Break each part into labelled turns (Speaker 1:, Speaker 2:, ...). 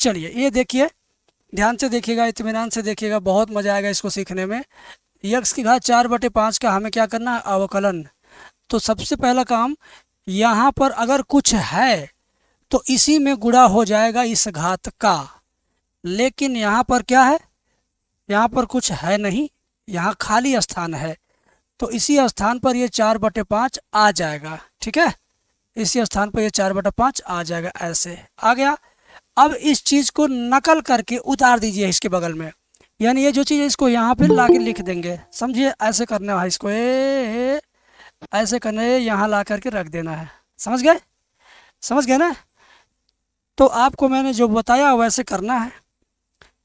Speaker 1: चलिए ये देखिए, ध्यान से देखिएगा, इत्मीनान से देखिएगा, बहुत मज़ा आएगा इसको सीखने में। यक्स की घात 4/5 का हमें क्या करना है, अवकलन। तो सबसे पहला काम, यहाँ पर अगर कुछ है तो इसी में गुणा हो जाएगा इस घात का, लेकिन यहाँ पर क्या है, यहाँ पर कुछ है नहीं, यहाँ खाली स्थान है, तो इसी स्थान पर ये 4/5 आ जाएगा। ठीक है, इसी स्थान पर ये 4/5 आ जाएगा, ऐसे आ गया। अब इस चीज़ को नकल करके उतार दीजिए इसके बगल में, यानी ये जो चीज़ है इसको यहाँ पे ला के लिख देंगे, समझिए, ऐसे करना है इसको, ऐसे करना है, यहाँ ला करके रख देना है। समझ गए, समझ गए ना? तो आपको मैंने जो बताया वैसे करना है,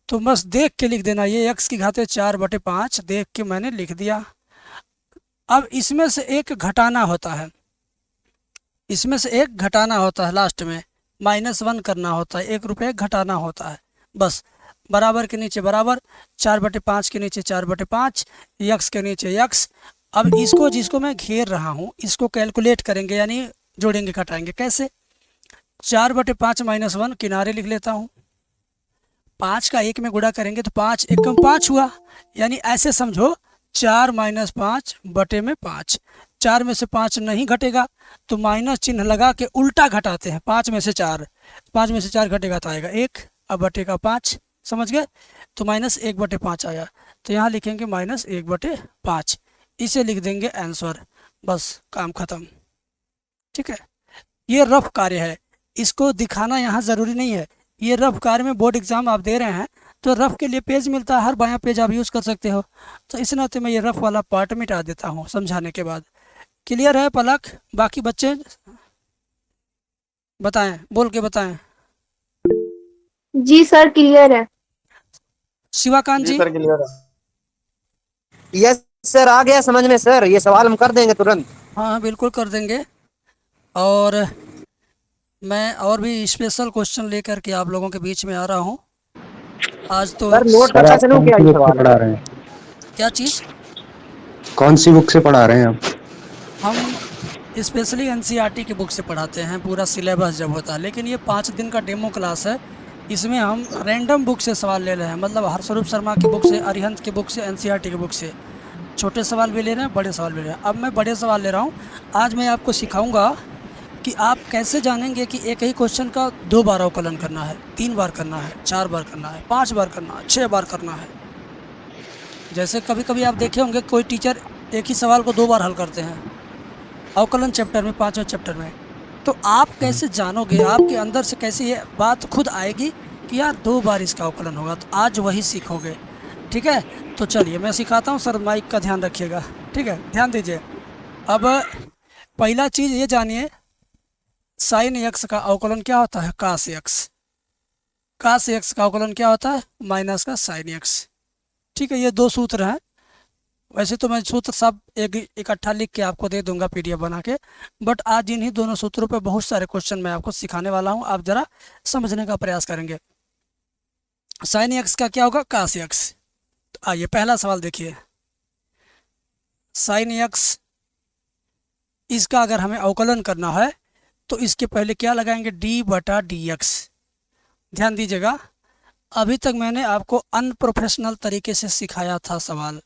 Speaker 1: तो बस देख के लिख देना, ये x की घात 4/5 देख के मैंने लिख दिया। अब इसमें से एक घटाना होता है, इसमें से एक घटाना होता है, लास्ट में -1 करना होता है, 1 रुपये घटाना होता है। बस बराबर के नीचे बराबर, 4/5 के नीचे 4/5, यक्स के नीचे यक्स। अब इसको, जिसको मैं घेर रहा हूँ, इसको कैलकुलेट करेंगे, यानी जोड़ेंगे घटाएंगे। कैसे? 4/5 -1 किनारे लिख लेता हूँ, 5 का 1 में गुणा करेंगे तो 5 1 5 हुआ, यानी ऐसे समझो 4 - 5 बटे में 5। 4 में से 5 नहीं घटेगा तो माइनस चिन्ह लगा के उल्टा घटाते हैं, 5 में से 4, 5 में से 4 घटेगा तो आएगा 1, अब बटेगा 5। समझ गए? तो -1/5 आया, तो यहाँ लिखेंगे -1/5, इसे लिख देंगे आंसर, बस काम खत्म। ठीक है, ये रफ कार्य है, इसको दिखाना यहाँ ज़रूरी नहीं है। ये रफ कार्य में बोर्ड एग्ज़ाम आप दे रहे हैं तो रफ के लिए पेज मिलता है, हर बायां पेज आप यूज़ कर सकते हो, तो इस नाते मैं ये रफ वाला पार्ट मिटा देता हूँ समझाने के बाद। क्लियर है पलक? बाकी बच्चे बताएं, बोल के बताएं।
Speaker 2: जी सर क्लियर है।
Speaker 1: शिवाकांत जी?
Speaker 3: सर क्लियर है। यस सर, आ गया समझ में सर, ये सवाल हम कर देंगे तुरंत।
Speaker 1: हाँ हाँ बिल्कुल कर देंगे, और मैं और भी स्पेशल क्वेश्चन लेकर के आप लोगों के बीच में आ रहा हूँ आज। तो
Speaker 3: सर नोट करता चलूं क्या ये सवाल?
Speaker 4: पढ़ा रहे हैं?
Speaker 1: क्या चीज़?
Speaker 4: कौन सी बुक से पढ़ा रहे हैं आप?
Speaker 1: हम स्पेशली एनसीईआरटी की बुक से पढ़ाते हैं, पूरा सिलेबस जब होता है, लेकिन ये 5 दिन का डेमो क्लास है, इसमें हम रैंडम बुक से सवाल ले रहे हैं, मतलब हरस्वरूप शर्मा की बुक से, अरिहंत की बुक से, एनसीईआरटी की बुक से छोटे सवाल भी ले रहे हैं, बड़े सवाल भी ले रहे हैं। अब मैं बड़े सवाल ले रहा हूँ। आज मैं आपको सिखाऊंगा कि आप कैसे जानेंगे कि एक ही क्वेश्चन का 2 बार अवकलन करना है, 3 बार करना है, 4 बार करना है, 5 बार करना है, 6 बार करना है। जैसे कभी कभी आप देखे होंगे कोई टीचर एक ही सवाल को 2 बार हल करते हैं अवकलन चैप्टर में, 5वें चैप्टर में। तो आप कैसे जानोगे, आपके अंदर से कैसे ये बात खुद आएगी कि यार 2 बार इसका अवकलन होगा, तो आज वही सीखोगे। ठीक है, तो चलिए मैं सिखाता हूँ सर, माइक का ध्यान रखिएगा। ठीक है, ध्यान दीजिए। अब पहला चीज़ ये जानिए, साइन एक्स का अवकलन क्या होता है, कास एक्स। कास एक्स का अवकलन क्या होता है, माइनस का साइन एक्स। ठीक है, ये 2 सूत्र हैं। वैसे तो मैं सूत्र सब एक इकट्ठा लिख के आपको दे दूंगा PDF बना के, बट आज इन्हीं दोनों सूत्रों पे बहुत सारे क्वेश्चन मैं आपको सिखाने वाला हूँ, आप ज़रा समझने का प्रयास करेंगे। साइन एक्स का क्या होगा, कास एक्स। तो आइए पहला सवाल देखिए, साइन एक्स, इसका अगर हमें अवकलन करना है तो इसके पहले क्या लगाएंगे, d/dx। ध्यान दीजिएगा, अभी तक मैंने आपको अनप्रोफेशनल तरीके से सिखाया था सवाल,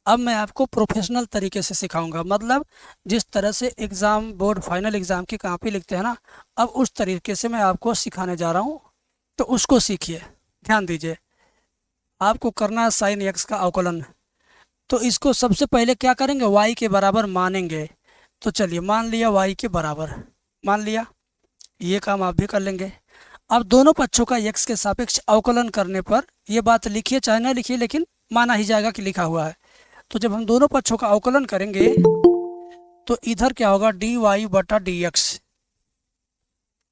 Speaker 1: अब मैं आपको प्रोफेशनल तरीके से सिखाऊंगा। मतलब जिस तरह से एग्ज़ाम बोर्ड फाइनल एग्ज़ाम की कॉपी लिखते हैं ना, अब उस तरीके से मैं आपको सिखाने जा रहा हूँ, तो उसको सीखिए। ध्यान दीजिए, आपको करना है साइन एक्स का अवकलन, तो इसको सबसे पहले क्या करेंगे, y के बराबर मानेंगे। तो चलिए मान लिया y के बराबर, मान लिया, ये काम आप भी कर लेंगे। अब दोनों पक्षों का x के सापेक्ष अवकलन करने पर, ये बात लिखिए चाहे ना लिखिए, लेकिन माना ही जाएगा कि लिखा हुआ है। तो जब हम दोनों पक्षों का अवकलन करेंगे तो इधर क्या होगा, dy/dx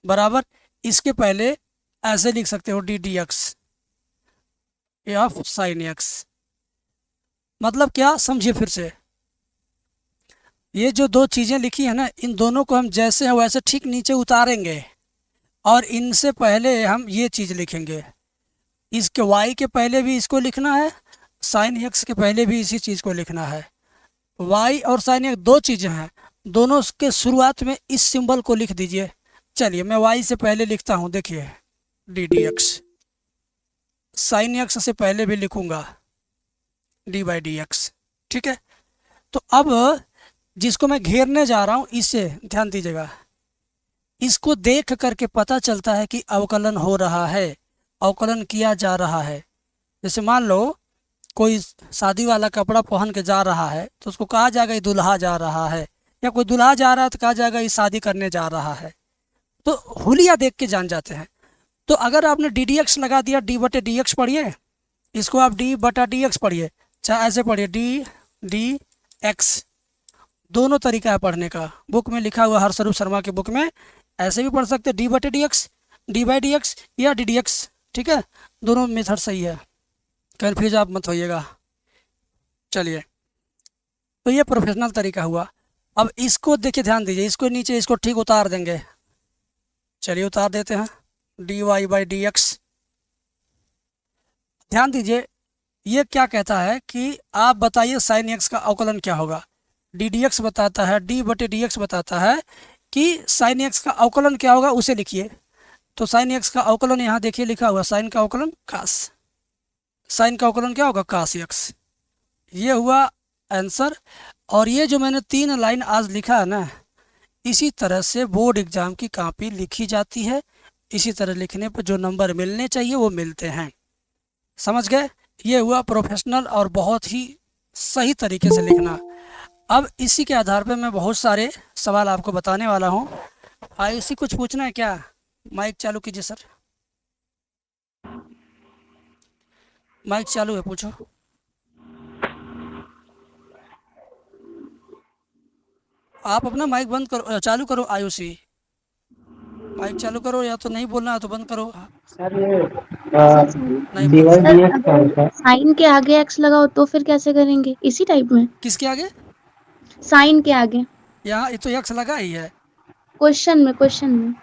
Speaker 1: बराबर, इसके पहले ऐसे लिख सकते हो ddx ऑफ साइन एक्स। मतलब क्या, समझिए फिर से, ये जो 2 चीज़ें लिखी है ना, इन दोनों को हम जैसे हैं वैसे ठीक नीचे उतारेंगे, और इनसे पहले हम ये चीज़ लिखेंगे, इसके y के पहले भी इसको लिखना है, साइन एक्स के पहले भी इसी चीज़ को लिखना है। y और साइन एक्स 2 चीज़ें हैं, दोनों के शुरुआत में इस सिंबल को लिख दीजिए। चलिए मैं y से पहले लिखता हूँ, देखिए ddx, साइन एक्स से पहले भी लिखूंगा डी बाई डी एक्स। ठीक है, तो अब जिसको मैं घेरने जा रहा हूँ इससे ध्यान दीजिएगा, इसको देख करके पता चलता है कि अवकलन हो रहा है, अवकलन किया जा रहा है। जैसे मान लो कोई शादी वाला कपड़ा पहन के जा रहा है तो उसको कहा जाएगा ये दुल्हा जा रहा है, या कोई दुल्हा जा रहा है तो कहा जाएगा ये शादी करने जा रहा है। तो हुलिया देख के जान जाते हैं। तो अगर आपने डी डी एक्स लगा दिया, डी बटे डी एक्स पढ़िए, इसको आप डी बटा डी एक्स पढ़िए, चाहे ऐसे पढ़िए डी डी एक्स, दोनों तरीका है पढ़ने का। बुक में लिखा हुआ हरस्वरूप शर्मा के बुक में ऐसे भी पढ़ सकते हैं डी बटे D x, D by D x या डी डी एक्स। ठीक है, दोनों मेथड सही है, कन्फ्यूज आप मत होइएगा। चलिए, तो ये प्रोफेशनल तरीका हुआ। अब इसको देखिए, ध्यान दीजिए, इसको नीचे इसको ठीक उतार देंगे। चलिए उतार देते हैं, D Y by D X. ध्यान दीजिए, ये क्या कहता है कि आप बताइए साइन एक्स का अवकलन क्या होगा। डी डी एक्स बताता है, डी बटे डी एक्स बताता है कि साइन एक्स का अवकलन क्या होगा, उसे लिखिए। तो साइन एक्स का अवकलन यहाँ देखिए लिखा हुआ, साइन का अवकलन कास, साइन का अवकलन क्या होगा, कास एक्स। ये हुआ आंसर। और ये जो मैंने 3 लाइन आज लिखा है ना, इसी तरह से बोर्ड एग्जाम की कॉपी लिखी जाती है। इसी तरह लिखने पर जो नंबर मिलने चाहिए वो मिलते हैं। समझ गए? ये हुआ प्रोफेशनल और बहुत ही सही तरीके से लिखना। अब इसी के आधार पर मैं बहुत सारे सवाल आपको बताने वाला हूँ। इसी कुछ पूछना है क्या? माइक चालू कीजिए सर, माइक चालू है, पूछो। आप अपना माइक बंद करो, चालू करो। आयुषी माइक चालू करो, या तो नहीं बोलना है तो बंद करो।
Speaker 2: सर ये
Speaker 1: नहीं
Speaker 2: डी वाई
Speaker 1: बोलना।
Speaker 2: डी एक्स का होता है।
Speaker 5: साइन के आगे एक्स लगाओ तो फिर कैसे करेंगे? इसी टाइप में
Speaker 1: किसके आगे?
Speaker 5: साइन के आगे
Speaker 1: यहाँ ये तो यक्स लगा ही है,
Speaker 5: क्वेश्चन में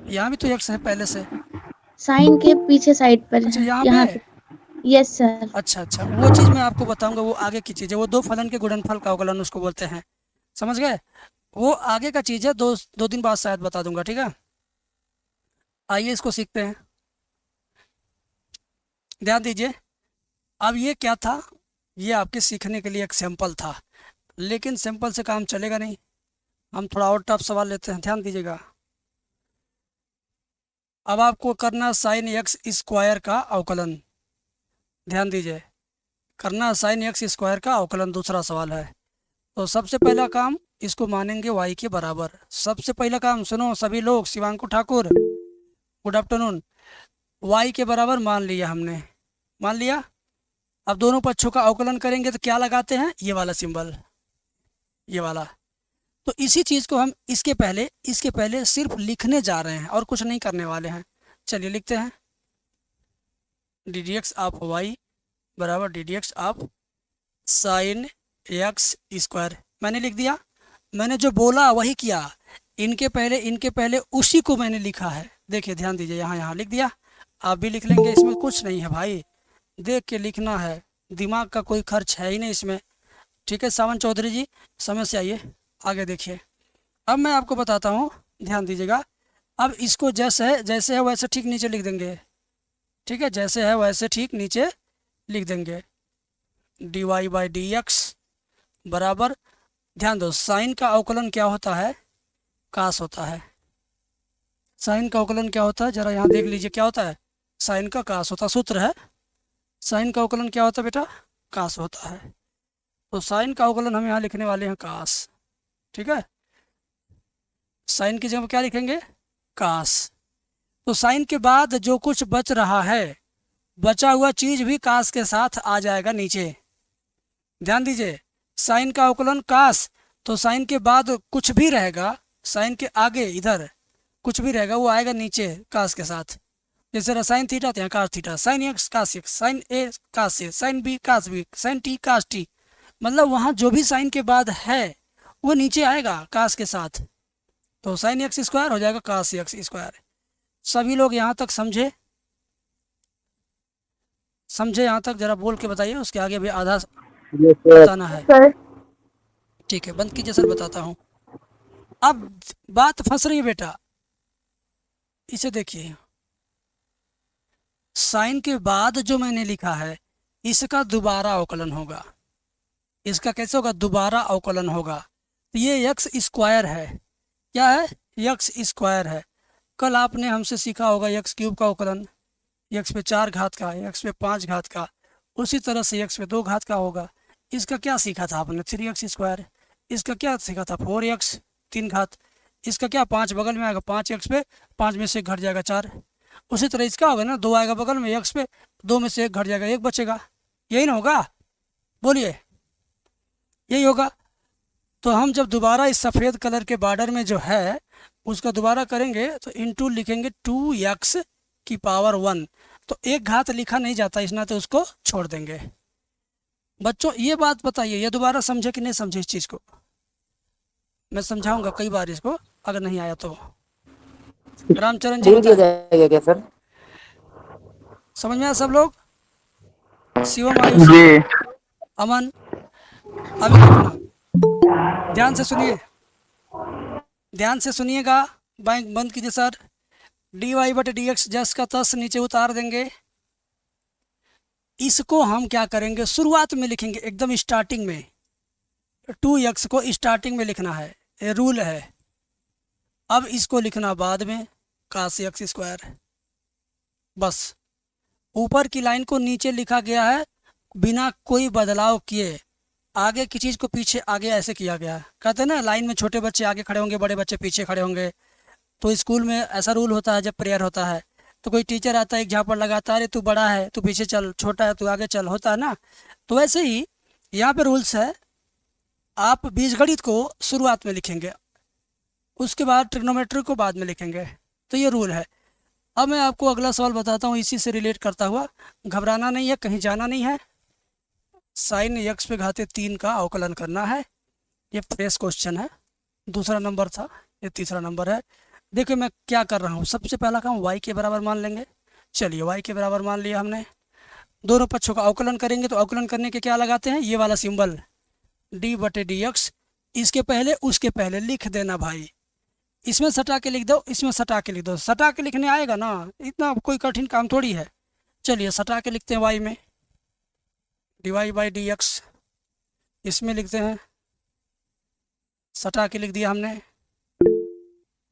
Speaker 1: यहाँ भी तो यक्स है पहले से।
Speaker 5: साइन के पीछे साइड पर
Speaker 1: अच्छा,
Speaker 5: है
Speaker 1: यहाँ
Speaker 5: यहाँ
Speaker 1: पे?
Speaker 5: पे। Yes sir.
Speaker 1: अच्छा अच्छा, वो चीज़ मैं आपको बताऊंगा, वो आगे की चीज़ है। वो 2 फलन के गुणनफल का अवकलन उसको बोलते हैं। समझ गए? वो आगे का चीज़ है, दो दिन बाद शायद बता दूंगा। ठीक है, आइए इसको सीखते हैं। ध्यान दीजिए, अब ये क्या था, ये आपके सीखने के लिए एक सैंपल था, लेकिन सैंपल से काम चलेगा नहीं। हम थोड़ा और टफ सवाल लेते हैं, ध्यान दीजिएगा। अब आपको करना साइन एक्स स्क्वायर का अवकलन। ध्यान दीजिए, करना साइन एक्स स्क्वायर का अवकलन, दूसरा सवाल है। तो सबसे पहला काम, इसको मानेंगे y के बराबर। सबसे पहला काम सुनो सभी लोग, शिवांकु ठाकुर गुड आफ्टरनून। y के बराबर मान लिया हमने, मान लिया। अब दोनों पक्षों का अवकलन करेंगे तो क्या लगाते हैं, ये वाला सिंबल, ये वाला। तो इसी चीज़ को हम इसके पहले सिर्फ लिखने जा रहे हैं और कुछ नहीं करने वाले हैं। चलिए लिखते हैं, D D X of Y बराबर D D X of sine X square. मैंने लिख दिया, मैंने जो बोला वही किया। इनके पहले उसी को मैंने लिखा है। देखिए ध्यान दीजिए, यहाँ लिख दिया। आप भी लिख लेंगे, इसमें कुछ नहीं है भाई, देख के लिखना है, दिमाग का कोई खर्च है ही नहीं इसमें। ठीक है सावन चौधरी जी, समय से आइए, आगे देखिए। अब मैं आपको बताता हूँ, ध्यान दीजिएगा। अब इसको जैसे है वैसे ठीक नीचे लिख देंगे। ठीक है, जैसे है वैसे ठीक नीचे लिख देंगे। D Y by D X बराबर, ध्यान दो, साइन का अवकलन क्या होता है, कास होता है। साइन का अवकलन क्या होता है, जरा यहाँ देख लीजिए, क्या होता है, साइन का कास होता है। सूत्र है, साइन का अवकलन क्या होता है बेटा, कास होता है। तो साइन का अवकलन हम यहाँ लिखने वाले हैं कास। ठीक है, साइन की जगह क्या लिखेंगे, कास। तो साइन के बाद जो कुछ बच रहा है, बचा हुआ चीज भी कास के साथ आ जाएगा नीचे। ध्यान दीजिए, साइन का अवकलन कास, तो साइन के बाद कुछ भी रहेगा, साइन के आगे इधर कुछ भी रहेगा वो आएगा नीचे कास के साथ। जैसे साइन थीटा तो यहाँ cos theta, sine X cos X, sine A cos A, sine B cos B, sine T cos T. मतलब वहाँ जो भी साइन के बाद है वो नीचे आएगा कास के साथ। तो साइन एक्स स्क्वायर हो जाएगा कास एक्स स्क्वायर। सभी लोग यहाँ तक समझे यहाँ तक जरा बोल के बताइए, उसके आगे भी आधा बताना है। ठीक है, बंद कीजिए सर, बताता हूँ। अब बात फंस रही है बेटा, इसे देखिए, साइन के बाद जो मैंने लिखा है इसका दोबारा अवकलन होगा। इसका कैसे होगा? दोबारा अवकलन होगा। तो ये एक्स स्क्वायर है। क्या है? एक्स स्क्वायर है। कल आपने हमसे सीखा होगा एक्स क्यूब का अवकलन, एक्स पे 4 घात का, एक्स पे 5 घात का, उसी तरह से एक्स पे 2 घात का होगा। इसका क्या सीखा था आपने? 3x square. इसका क्या सीखा था? 4x 3 घात। इसका क्या? 5 बगल में आएगा, 5x पे 5 में से 1 घट जाएगा 4। उसी तरह इसका होगा ना, 2 आएगा बगल में, x पे 2 में से 1 घट जाएगा, 1 बचेगा। यही ना होगा? बोलिए, यही होगा। तो हम जब दोबारा इस सफ़ेद कलर के बॉर्डर में जो है उसका दोबारा करेंगे तो इंटू लिखेंगे 2x की पावर 1। तो 1 घात लिखा नहीं जाता इस नाते उसको छोड़ देंगे। बच्चों ये बात बताइए, ये दोबारा समझे कि नहीं समझे इस चीज़ को? मैं समझाऊंगा कई बार इसको, अगर नहीं आया तो। रामचरण जी
Speaker 3: भूल दिया
Speaker 1: बताएं,
Speaker 3: जाएगा क्या सर?
Speaker 1: समझ में आया सब लोग? शिवम, आयुष, अमन, अभी देखना, ध्यान से सुनिए, ध्यान से सुनिएगा। बैंक बंद कीजिए सर। dy बटे dx जस का तस नीचे उतार देंगे। इसको हम क्या करेंगे? शुरुआत में लिखेंगे, एकदम स्टार्टिंग में। 2x को स्टार्टिंग में लिखना है, ये रूल है। अब इसको लिखना बाद में, cos x स्क्वायर। बस ऊपर की लाइन को नीचे लिखा गया है बिना कोई बदलाव किए। आगे की चीज़ को पीछे आगे ऐसे किया गया है। कहते हैं ना, लाइन में छोटे बच्चे आगे खड़े होंगे, बड़े बच्चे पीछे खड़े होंगे। तो स्कूल में ऐसा रूल होता है, जब प्रेयर होता है तो कोई टीचर आता है, एक झापड़ लगाता है, अरे तू बड़ा है तू पीछे चल, छोटा है तू आगे चल, होता है ना। तो वैसे ही यहाँ पे रूल्स है, आप बीजगणित को शुरुआत में लिखेंगे, उसके बाद ट्रिग्नोमेट्री को बाद में लिखेंगे। तो ये रूल है। अब मैं आपको अगला सवाल बताता हूँ इसी से रिलेट करता हुआ। घबराना नहीं है, कहीं जाना नहीं है। साइन x पे घाते 3 का अवकलन करना है। ये फ्रेश क्वेश्चन है, दूसरा नंबर था, ये तीसरा नंबर है। देखिए मैं क्या कर रहा हूँ। सबसे पहला काम y के बराबर मान लेंगे। चलिए y के बराबर मान लिया हमने। दोनों पक्षों का अवकलन करेंगे तो अवकलन करने के क्या लगाते हैं? ये वाला सिंबल d बटे dx। इसके पहले उसके पहले लिख देना भाई। इसमें सटा के लिख दो, इसमें सटा के लिख दो। सटा के लिखने आएगा ना, इतना कोई कठिन काम थोड़ी है। चलिए सटा के लिखते हैं y में, dy बाई dx। इसमें लिखते हैं, सटा के लिख दिया हमने,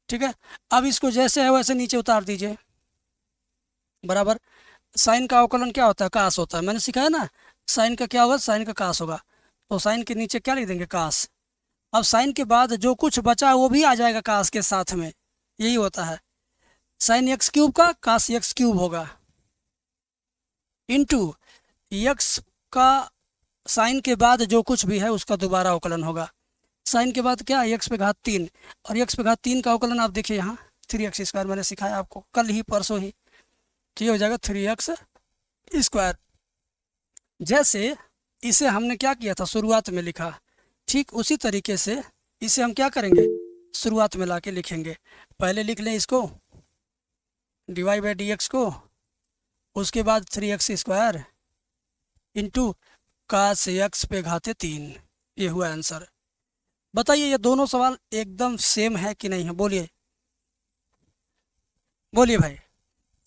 Speaker 1: ठीक है। अब इसको जैसे है वैसे नीचे उतार दीजिए, बराबर। साइन का अवकलन क्या होता है? कास होता है। मैंने सिखाया ना, साइन का क्या होगा? साइन का कास होगा। तो साइन के नीचे क्या लिख देंगे? कास। अब साइन के बाद जो कुछ बचा वो भी आ जाएगा कास के साथ में, यही होता है। साइन एक्स क्यूब का कास एक्स क्यूब होगा, इंटू एक्स का साइन के बाद जो कुछ भी है उसका दोबारा अवकलन होगा। साइन के बाद क्या? एक्स पे घात 3, और एक्स पे घात 3 का अवकलन आप देखिए यहाँ 3x स्क्वायर। मैंने सिखाया आपको कल ही परसों ही। तो ये हो जाएगा 3x स्क्वायर। जैसे इसे हमने क्या किया था? शुरुआत में लिखा, ठीक उसी तरीके से इसे हम क्या करेंगे? शुरुआत में ला के लिखेंगे। पहले लिख लें इसको dy बाई dx को, उसके बाद 3x square into cos x पे घाते 3। ये हुआ आंसर। बताइए ये दोनों सवाल एकदम सेम है कि नहीं है? बोलिए बोलिए भाई,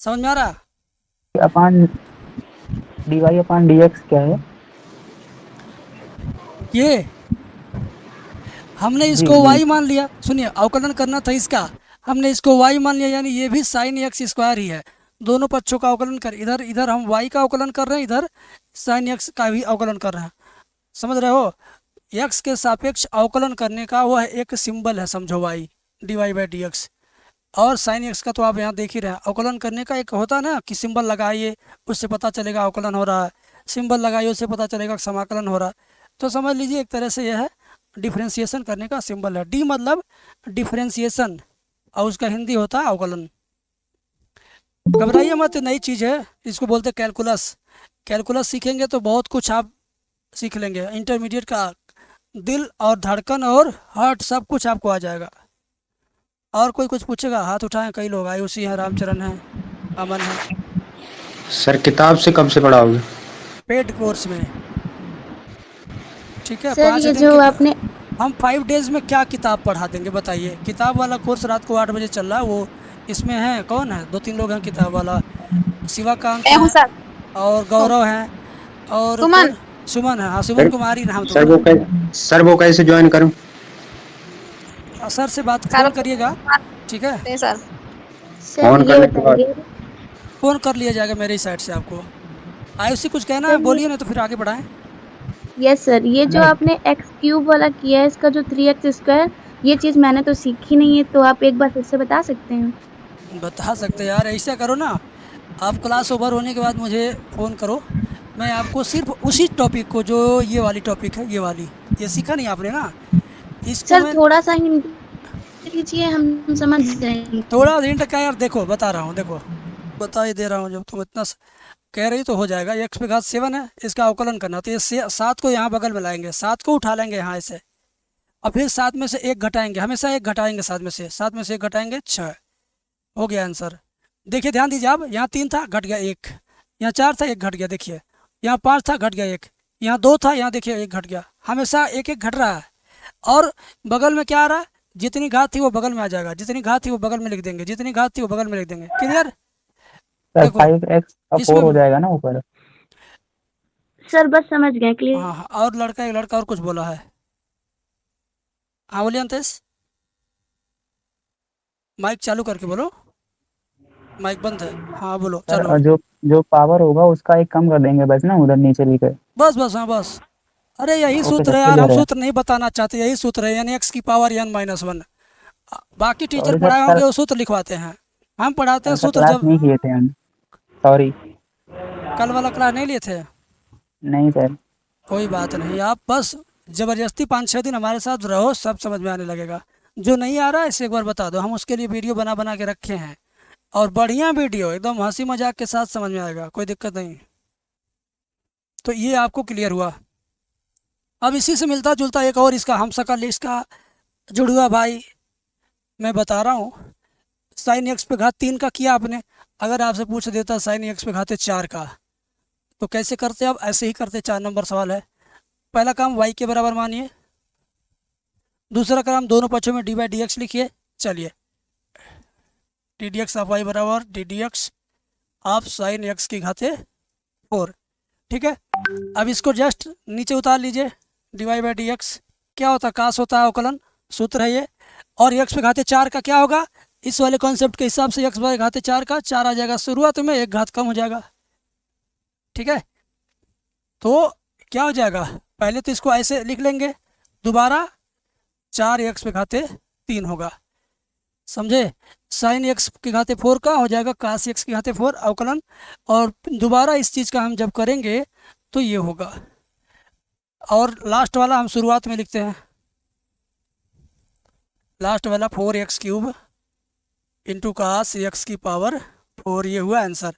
Speaker 1: समझ में आ रहा?
Speaker 2: अपान dy अपान dx क्या है?
Speaker 1: ये हमने इसको y मान लिया। सुनिए, अवकलन करना था इसका, हमने इसको y मान लिया, यानी ये भी साइन x स्क्वायर ही है। दोनों पक्षों का अवकलन कर, इधर इधर हम y का अवकलन कर रहे हैं, इधर साइन x का भी अवकलन कर रहे हैं। समझ रहे हो? x के सापेक्ष अवकलन करने का वह एक सिंबल है, समझो y, dy बाई dx। और साइन x का तो आप यहाँ देख ही रहे हैं। अवकलन करने का एक होता है ना कि सिंबल लगाइए उससे पता चलेगा अवकलन हो रहा है, सिंबल लगाइए उससे पता चलेगा समाकलन हो रहा है। तो समझ लीजिए एक तरह से यह है डिफ्रेंसिएशन करने का सिंबल है। डी मतलब डिफ्रेंसिएशन और उसका हिंदी होता है अवकलन। घबराइए मत, नई चीज़ है, इसको बोलते हैं कैलकुलस। कैलकुलस सीखेंगे तो बहुत कुछ आप सीख लेंगे। इंटरमीडिएट का दिल और धड़कन और हार्ट सब कुछ आपको आ जाएगा। और कोई कुछ पूछेगा? हाथ उठाएं, कई लोग, आयुषी हैं, रामचरण हैं, अमन है।
Speaker 4: सर किताब से कब से पढ़ाओगे?
Speaker 1: पेड कोर्स में, ठीक है।
Speaker 5: सर
Speaker 1: 5
Speaker 5: ये
Speaker 1: दिन
Speaker 5: जो
Speaker 1: की
Speaker 5: आपने
Speaker 1: हम 5 डेज में क्या किताब पढ़ा देंगे बताइए? किताब वाला कोर्स रात को 8 बजे चल रहा है, वो इसमें है कौन है? 2-3 लोग हैं किताब वाला। शिवाकांत
Speaker 6: मैं हूँ
Speaker 1: है
Speaker 6: सर।
Speaker 1: और गौरव है और
Speaker 6: सुमन।
Speaker 1: कौन, सुमन है। हाँ, सुमन
Speaker 4: सर
Speaker 1: कुमारी नाम
Speaker 4: सर वो
Speaker 1: तुम्हारा।
Speaker 4: सर वो कैसे ज्वाइन करूं?
Speaker 1: सर से बात
Speaker 6: सर
Speaker 1: फ़ोन करिएगा, ठीक है?
Speaker 6: हैं सर।
Speaker 5: सर
Speaker 4: फोन
Speaker 5: ये
Speaker 4: करने के बाद
Speaker 5: बताइए।
Speaker 1: फ़ोन कर लिया जाएगा मेरी साइड से आपको। आयुषी कुछ कहना है
Speaker 5: सर ये
Speaker 1: बोलिए, नहीं तो फिर आगे बढ़ाएं।
Speaker 5: यस सर, ये जो आपने एक्स क्यूब वाला किया है, इसका जो 3x स्क्वायर, ये चीज़ मैंने तो सीखी नहीं है, तो आप एक बार फिर से बता सकते हैं?
Speaker 1: बता सकते हैं यार, ऐसा करो ना, आप क्लास ओवर होने के बाद मुझे फ़ोन करो, मैं आपको सिर्फ उसी टॉपिक को, जो ये वाली टॉपिक है, ये वाली, ये सीखा नहीं आपने ना, इसको
Speaker 5: सर
Speaker 1: मैं
Speaker 5: थोड़ा-सा हिंट दीजिए, हम समझ जाएँगे।
Speaker 1: थोड़ा हिंट क्या यार, देखो बता रहा हूँ, देखो बता ही दे रहा हूँ, जब तुम इतना कह रही तो हो जाएगा। एक्स पे घात 7 है, इसका अवकलन करना, तो ये 7 को यहाँ बगल में लाएंगे, 7 को उठा लेंगे यहाँ ऐसे, और फिर 7 में से एक घटाएंगे, हमेशा एक घटाएंगे, 7 में से एक घटाएंगे 6, हो गया आंसर। देखिए ध्यान दीजिए, आप यहाँ 3 था घट गया 1, यहाँ 4 था 1 घट गया, देखिए यहाँ 5 था घट गया 1, यहाँ 2 था, यहाँ देखिए 1 घट गया, हमेशा एक एक घट रहा है। और बगल में क्या आ रहा है, जितनी घात थी वो बगल में आ जाएगा, जितनी घात थी वो बगल में लिख देंगे, जितनी घात थी वो बगल में लिख देंगे। क्लियर?
Speaker 2: सर
Speaker 1: देखो
Speaker 2: 5x का 4
Speaker 1: इसमें,
Speaker 2: हो जाएगा ना ऊपर।
Speaker 5: सर बस समझ गए, क्लियर।
Speaker 1: हाँ हाँ, और लड़का, एक लड़का और कुछ बोला है। हाँ बोलिए अंतेश, माइक चालू करके बोलो, माइक बंद है। हाँ बोलो,
Speaker 2: सर
Speaker 1: चलो।
Speaker 2: और जो जो पावर होगा उसका एक कम कर देंगे बस ना, उधर नीचे लिखे।
Speaker 1: बस बस, हाँ बस। अरे यही
Speaker 2: ओके
Speaker 1: सूत्र
Speaker 2: सर,
Speaker 1: है यार, हम
Speaker 2: क्लियर है।
Speaker 1: सूत्र नहीं बताना चाहते, यही सूत्र है, यानी एक्स की पावर n-1। बाकी टीचर
Speaker 2: सॉरी सर,
Speaker 1: पढ़ाए होंगे वो सूत्र लिखवाते हैं, हम पढ़ाते हैं
Speaker 2: कल का
Speaker 1: सूत्र।
Speaker 2: क्लास
Speaker 1: जब
Speaker 2: नहीं किए थे हम। सॉरी।
Speaker 1: कल वाला क्लास नहीं लिए थे,
Speaker 2: नहीं सर।
Speaker 1: कोई बात नहीं, आप बस ज़बरदस्ती 5-6 दिन हमारे साथ रहो, सब समझ में आने लगेगा। जो नहीं आ रहा है इसे एक बार बता दो, हम उसके लिए वीडियो बना बना के रखे हैं, और बढ़िया वीडियो, एकदम हंसी मजाक के साथ समझ में आएगा, कोई दिक्कत नहीं। तो ये आपको क्लियर हुआ। अब इसी से मिलता जुलता एक और इसका हम सकल इसका जुड़वा भाई मैं बता रहा हूँ। साइन एक्स पे घात 3 का किया आपने, अगर आपसे पूछ देता साइन एक्स पे घात 4 का, तो कैसे करते? आप ऐसे ही करते, 4 नंबर सवाल है। पहला काम y के बराबर मानिए, दूसरा काम दोनों पक्षों में d/dx लिखिए। चलिए, D D X of Y बराबर D D X of sine X की घाते 4, ठीक है। अब इसको जस्ट नीचे उतार लीजिए, dy/dx क्या होता है, कास होता है, अवकलन सूत्र है ये। और x पे घाते 4 का क्या होगा, इस वाले कॉन्सेप्ट के हिसाब से x पे घाते 4 का 4 आ जाएगा शुरुआत में, एक घात कम हो जाएगा, ठीक है। तो क्या हो जाएगा, पहले तो इसको ऐसे लिख लेंगे, दोबारा 4x पे घाते 3 होगा, समझे। साइन एक्स के घाते 4 का हो जाएगा कास एक्स के घाते 4 अवकलन, और दोबारा इस चीज़ का हम जब करेंगे तो ये होगा। और लास्ट वाला हम शुरुआत में लिखते हैं, लास्ट वाला 4x³ इंटू कास एक्स की पावर 4, ये हुआ आंसर।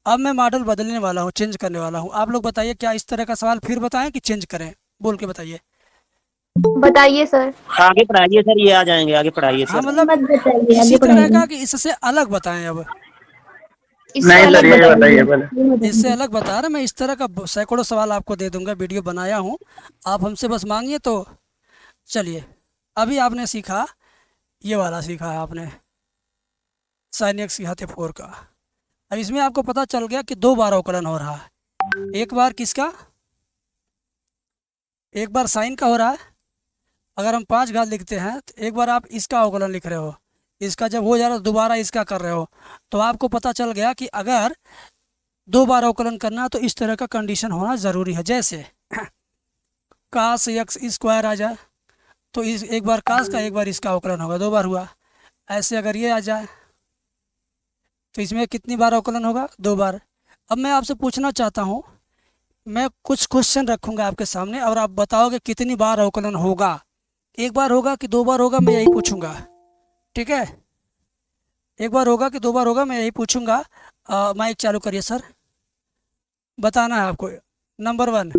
Speaker 1: अब मैं मॉडल बदलने वाला हूँ, चेंज करने वाला हूँ। आप लोग बताइए, क्या इस तरह का सवाल फिर बताएं कि चेंज करें, बोल के बताइए।
Speaker 5: बताइए सर।
Speaker 3: आगे पढ़ाइए सर, ये आ जाएंगे, आगे पढ़ाइए
Speaker 1: हाँ
Speaker 3: सर।
Speaker 1: मतलब
Speaker 5: मत बताइए,
Speaker 1: इसी
Speaker 5: आगे
Speaker 1: तरह का
Speaker 5: पढ़ाइए।
Speaker 1: कि इससे अलग बताएं। अब
Speaker 5: इससे अलग बताइए।
Speaker 1: इससे अलग बता रहे, मैं इस तरह का सैकड़ों सवाल आपको दे दूंगा, वीडियो बनाया हूँ, आप हमसे बस मांगिए तो। चलिए, अभी आपने सीखा, ये वाला सीखा है आपने, साइन एक्स की घाते 4 का। अब इसमें आपको पता चल गया कि 2 बार अवकलन हो रहा है, एक बार किसका, एक बार साइन का हो रहा है। अगर हम 5 घात लिखते हैं तो एक बार आप इसका अवकलन लिख रहे हो, इसका जब हो जा रहा है दोबारा इसका कर रहे हो, तो आपको पता चल गया कि अगर 2 बार अवकलन करना है तो इस तरह का कंडीशन होना ज़रूरी है। जैसे कास एक्स स्क्वायर आ जाए तो इस एक बार कास का एक बार इसका अवकलन होगा, 2 बार हुआ। ऐसे अगर ये आ जाए तो इसमें कितनी बार अवकलन होगा, 2 बार। अब मैं आपसे पूछना चाहता हूँ, मैं कुछ क्वेश्चन रखूँगा आपके सामने और आप बताओगे कितनी बार अवकलन होगा, 1 बार होगा कि 2 बार होगा, मैं यही पूछूंगा, ठीक है। 1 बार होगा कि 2 बार होगा, मैं यही पूछूंगा। माइक चालू करिए सर, बताना है आपको। नंबर 1,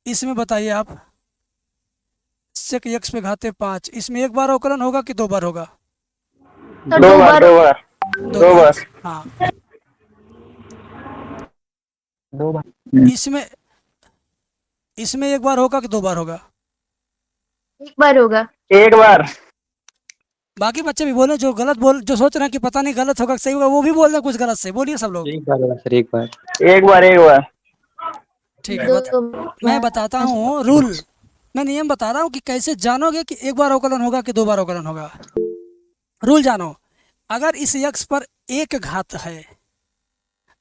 Speaker 1: इसमें बताइए आप, सेक एक्स पे घाते 5, इसमें 1 बार अवकलन होगा कि 2 बार होगा?
Speaker 5: तो 2 बार।
Speaker 1: 2 बार, हाँ।
Speaker 2: 2 बार।
Speaker 1: इसमें इसमें 1 बार होगा कि 2 बार होगा?
Speaker 5: 1 बार होगा।
Speaker 2: 1 बार।
Speaker 1: बाकी बच्चे भी बोले, जो गलत बोल, जो सोच रहे हैं कि पता नहीं गलत होगा सही होगा, वो भी बोल रहे हैं कुछ गलत से। बोलिए सब लोग।
Speaker 4: एक बार सर, एक बार।
Speaker 6: एक बार
Speaker 1: ठीक है,
Speaker 5: दो
Speaker 1: मैं बताता हूँ रूल। मैं नियम बता रहा हूँ कि कैसे जानोगे कि एक बार अवकलन होगा कि दो बार अवकलन होगा। रूल जानो। अगर इस यक्स पर एक घात है,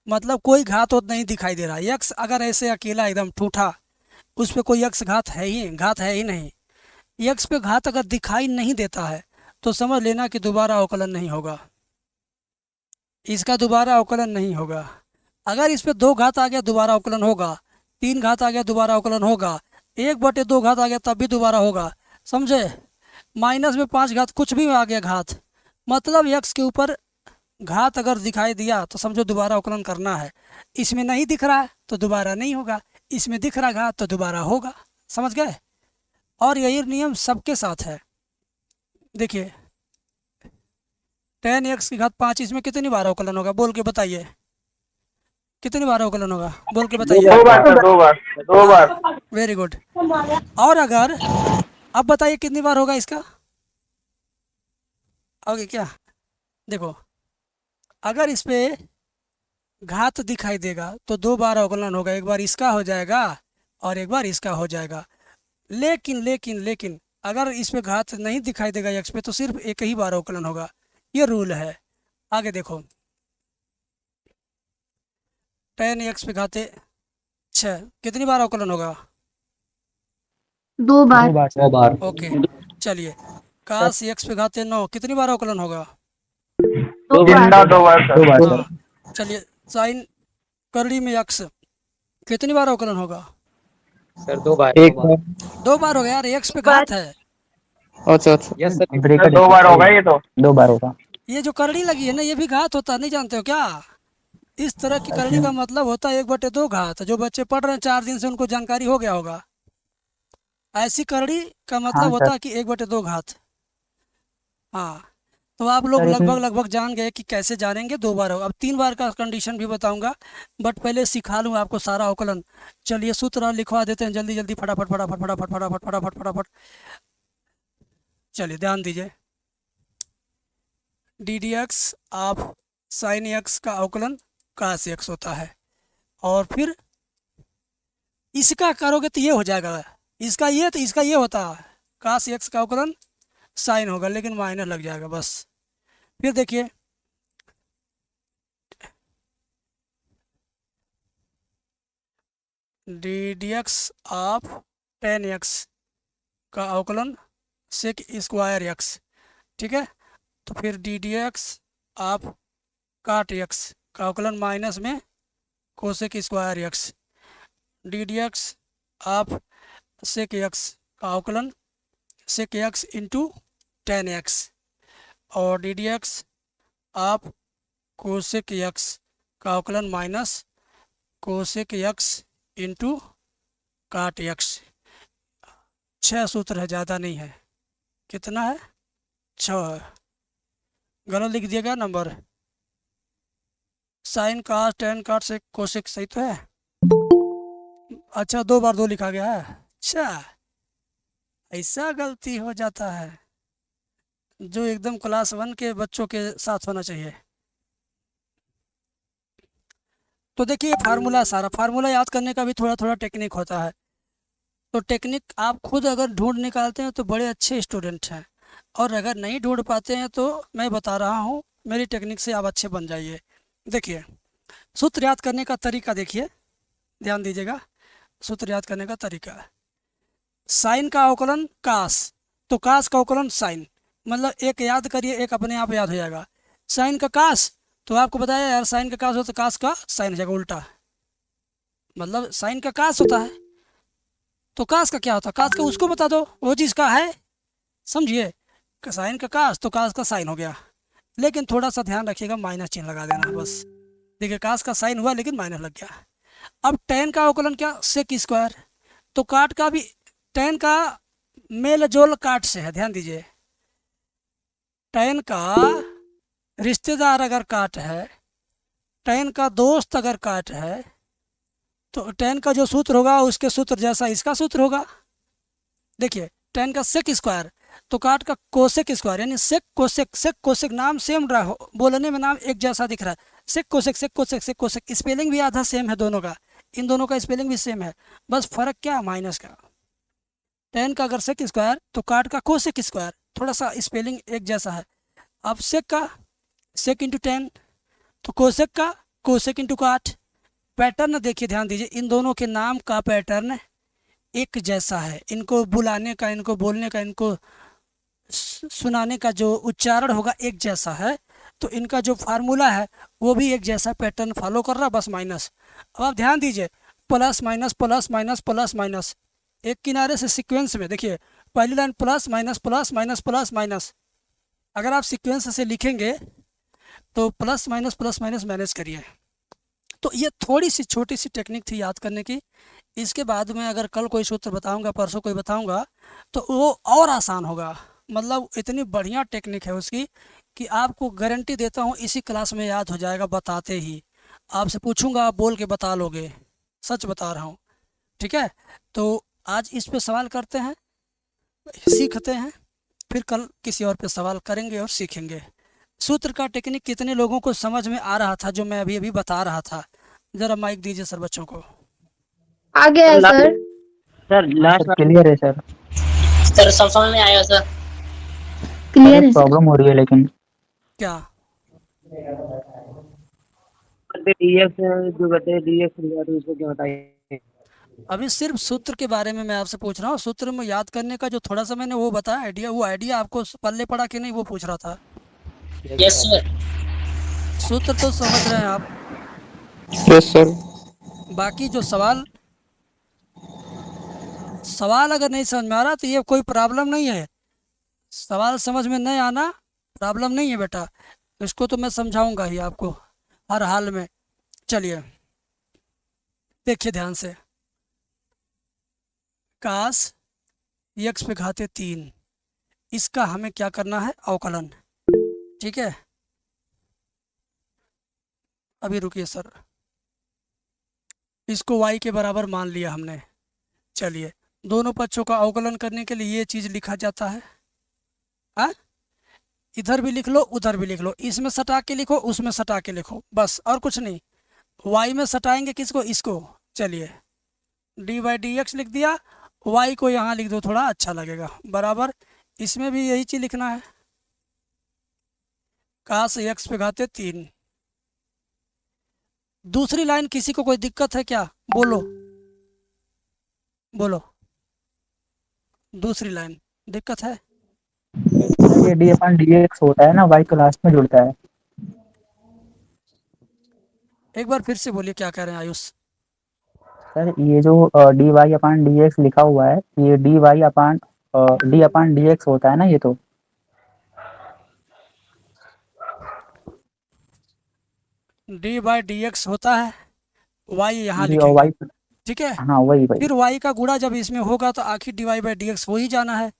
Speaker 1: मतलब कोई घात और नहीं दिखाई दे रहा, यक्स अगर ऐसे अकेला एकदम ठूठा, उस पर कोई यक्स घात है ही नहीं, यक्स पे घात अगर दिखाई नहीं देता है तो समझ लेना कि दोबारा अवकलन नहीं होगा, इसका दोबारा अवकलन नहीं होगा। अगर इस पे दो घात आ गया दोबारा अवकलन होगा, तीन घात आ गया दोबारा अवकलन होगा, 1/2 घात आ गया तब भी दोबारा होगा, समझे। माइनस में 5 घात कुछ भी आ गया घात, मतलब यक्स के ऊपर घात अगर दिखाई दिया तो समझो दोबारा अवकलन करना है। इसमें नहीं दिख रहा है तो दोबारा नहीं होगा, इसमें दिख रहा घात तो दोबारा होगा, समझ गए। और यही नियम सबके साथ है। देखिए 10x की घात 5, इसमें कितनी बार अवकलन होगा, बोल के बताइए। कितनी बार अवकलन होगा, बोल के बताइए।
Speaker 6: 2 बार सर, 2 बार।
Speaker 1: Very good. और अगर अब बताइए कितनी बार होगा इसका, आओगे क्या। देखो अगर इस पे घात दिखाई देगा तो 2 बार अवकलन होगा, एक बार इसका हो जाएगा और एक बार इसका हो जाएगा। लेकिन अगर इस पे घात नहीं दिखाई देगा यक्स पे तो सिर्फ एक ही बार अवकलन होगा, ये रूल है। आगे देखो 10x पे घाते 6, कितनी बार अवकलन होगा,
Speaker 5: 2 बार।
Speaker 2: 2 बार।
Speaker 1: ओके चलिए। काश x पे घाते 9, कितनी बार अवकलन होगा,
Speaker 5: 2 बार।
Speaker 6: 2 बार सर।
Speaker 2: 2 बार सर।
Speaker 1: हाँ। चलिए साइन करड़ी में x कितनी बार अवकलन होगा,
Speaker 4: सर 2 बार।
Speaker 2: एक बार।
Speaker 1: 2 बार हो गया यार, x पे घात है।
Speaker 4: अच्छा अच्छा, यस सर।
Speaker 2: ब्रेकर
Speaker 6: 2 बार होगा ये तो।
Speaker 2: 2 बार होगा।
Speaker 1: ये जो करड़ी लगी है ना, ये भी घात होता है, नहीं जानते हो क्या। इस तरह की करड़ी का मतलब होता है 1/2 घात। जो बच्चे पढ़ रहे हैं 4 दिन से उनको जानकारी हो गया होगा। ऐसी करड़ी का मतलब
Speaker 2: हाँ,
Speaker 1: होता
Speaker 2: सर।
Speaker 1: है कि 1/2 घात। हाँ तो आप लोग
Speaker 2: सर, इसमें-
Speaker 1: लगभग जान गए कि कैसे जानेंगे 2 बार होगा। अब 3 बार का कंडीशन भी बताऊंगा, बट पहले सिखा लूँ आपको सारा अवकलन। चलिए सूत्र लिखवा देते हैं जल्दी जल्दी, फटाफट फटाफट फटाफट फटाफट फटाफट फटाफट। चलिए ध्यान दीजिए। ddx ऑफ साइन x का अवकलन कास x होता है, और फिर इसका करोगे तो ये हो जाएगा, इसका ये तो इसका ये होता है, कास x का अवकलन साइन होगा, लेकिन माइनस लग जाएगा बस। फिर देखिए ddx ऑफ 10x का अवकलन सेक स्क्वायर x, ठीक है। तो फिर ddx ऑफ काट x का अवकलन माइनस में cosec square x, ddx of sec x का अवकलन सेक x इंटू 10x, और ddx ऑफ कोसेक x का अवकलन माइनस कोसेक x इंटू काट x। 6 सूत्र है, ज़्यादा नहीं है। कितना है, 6 है। गलत लिख दिया गया नंबर। साइन काट टेन काट से कोसेक सही तो है। अच्छा 2 बार 2 लिखा गया है। अच्छा ऐसा गलती हो जाता है जो एकदम क्लास 1 के बच्चों के साथ होना चाहिए। तो देखिए फार्मूला, सारा फार्मूला याद करने का भी थोड़ा थोड़ा टेक्निक होता है। तो टेक्निक आप खुद अगर ढूंढ निकालते हैं तो बड़े अच्छे स्टूडेंट हैं, और अगर नहीं ढूंढ पाते हैं तो मैं बता रहा हूँ मेरी टेक्निक से आप अच्छे बन जाइए। देखिए सूत्र याद करने का तरीका देखिए, ध्यान दीजिएगा। सूत्र याद करने का तरीका, साइन का अवकलन कास, तो कास का अवकलन साइन, मतलब एक याद करिए एक अपने आप याद हो जाएगा। साइन का कास, तो आपको बताया यार साइन का कास हो तो कास का साइन हो जाएगा उल्टा, मतलब साइन का कास होता है तो कास का क्या होता है, कास का उसको बता दो वो चीज़ का है, समझिए। साइन का कास तो कास का साइन हो गया, लेकिन थोड़ा सा ध्यान रखिएगा माइनस चिन्ह लगा देना बस। देखिए कास का साइन हुआ लेकिन माइनस लग गया। अब टेन का अवकलन क्या, सेक स्क्वायर, तो काट का भी टेन का मेल जोल काट से है, ध्यान दीजिए। टेन का रिश्तेदार अगर काट है, टेन का दोस्त अगर काट है, तो टेन का जो सूत्र होगा उसके सूत्र जैसा इसका सूत्र होगा। देखिए टेन का सेक स्क्वायर, तो काट का कोसेक स्क्वायर यानी सेक कोसेक नाम सेम रहा हो, बोलने में नाम एक जैसा दिख रहा है। सेक कोसेक स्पेलिंग भी आधा सेम है दोनों का, इन दोनों का स्पेलिंग भी सेम है, बस फर्क क्या है माइनस का। टेन का अगर सेक स्क्वायर तो काट का कोसेक स्क्वायर, थोड़ा सा स्पेलिंग एक जैसा है। अब सेक का सेक इंटू 10 तो कोसेक का कोसेक इंटू काट। पैटर्न देखिए, ध्यान दीजिए, इन दोनों के नाम का पैटर्न एक जैसा है। इनको बुलाने का, इनको बोलने का, इनको सुनाने का जो उच्चारण होगा एक जैसा है, तो इनका जो फार्मूला है वो भी एक जैसा पैटर्न फॉलो कर रहा, बस माइनस। अब आप ध्यान दीजिए, plus minus plus minus plus minus, एक किनारे से सीक्वेंस में देखिए, पहली line plus minus plus minus plus minus. अगर आप सीक्वेंस से लिखेंगे तो प्लस माइनस मैनेज करिए। तो ये थोड़ी सी छोटी सी टेक्निक थी याद करने की। इसके बाद में अगर कल कोई सूत्र बताऊंगा, परसों कोई बताऊंगा, तो वो और आसान होगा। मतलब इतनी बढ़िया टेक्निक है उसकी कि आपको गारंटी देता हूँ इसी क्लास में याद हो जाएगा बताते ही। आपसे पूछूंगा, आप बोल के बता लोगे, सच बता रहा हूँ। ठीक है, तो आज इस पे सवाल करते हैं, सीखते हैं, फिर कल किसी और पे सवाल करेंगे और सीखेंगे। सूत्र का टेक्निक कितने लोगों को समझ में आ रहा था जो मैं अभी अभी बता रहा था? जरा माइक दीजिए सर बच्चों को।
Speaker 5: आ गया है सर।
Speaker 6: सर लास्ट
Speaker 2: क्लियर है सर।
Speaker 7: सर सब समझ में आया सर।
Speaker 5: क्लियर है सर।
Speaker 2: प्रॉब्लम हो रही है लेकिन
Speaker 1: क्या
Speaker 3: डीएक्स जो बताइए, डीएक्स उसको क्या बताइए?
Speaker 1: अभी सिर्फ सूत्र के बारे में मैं आपसे पूछ रहा हूँ। सूत्र में याद करने का जो थोड़ा सा मैंने वो बताया आइडिया, वो आइडिया आपको पल्ले पड़ा कि नहीं वो पूछ रहा था।
Speaker 7: Yes sir.
Speaker 1: सूत्र तो समझ रहे हैं आप,
Speaker 4: यस सर।
Speaker 1: बाकी जो सवाल अगर नहीं समझ में आ रहा तो ये कोई प्रॉब्लम नहीं है। सवाल समझ में नहीं आना प्रॉब्लम नहीं है बेटा, इसको तो मैं समझाऊंगा ही आपको हर हाल में। चलिए देखिए ध्यान से, काश यक्स पे घाते 3, इसका हमें क्या करना है? अवकलन। ठीक है, अभी रुकिए सर, इसको y के बराबर मान लिया हमने। चलिए, दोनों पक्षों का अवकलन करने के लिए ये चीज़ लिखा जाता है। हाँ, इधर भी लिख लो उधर भी लिख लो, इसमें सटा के लिखो उसमें सटा के लिखो, बस और कुछ नहीं। y में सटाएंगे किसको? इसको। चलिए, डी बाई डी एक्स लिख दिया, y को यहाँ लिख दो, थोड़ा अच्छा लगेगा, बराबर। इसमें भी यही चीज़ लिखना है, काश यक्स पे घाते 3। दूसरी लाइन किसी को कोई दिक्कत है क्या? बोलो बोलो, दूसरी लाइन दिक्कत है?
Speaker 2: ये डी अपन डीएक्स होता है ना, वाई तो लास्ट में जुड़ता है।
Speaker 1: एक बार फिर से बोलिए, क्या कह रहे हैं आयुष?
Speaker 2: सर ये जो डी वाई अपान डी एक्स लिखा हुआ है, ये डी वाई अपान डी अपान डी एक्स होता है ना, ये तो
Speaker 1: डी बाई डी एक्स होता है, y यहाँ
Speaker 2: डी और
Speaker 1: लिखेंगे।
Speaker 2: वाई।
Speaker 1: ठीक है,
Speaker 2: हाँ वही वही।
Speaker 1: फिर y का गुणा जब इसमें होगा तो आखिर D Y by D X हो ही जाना है।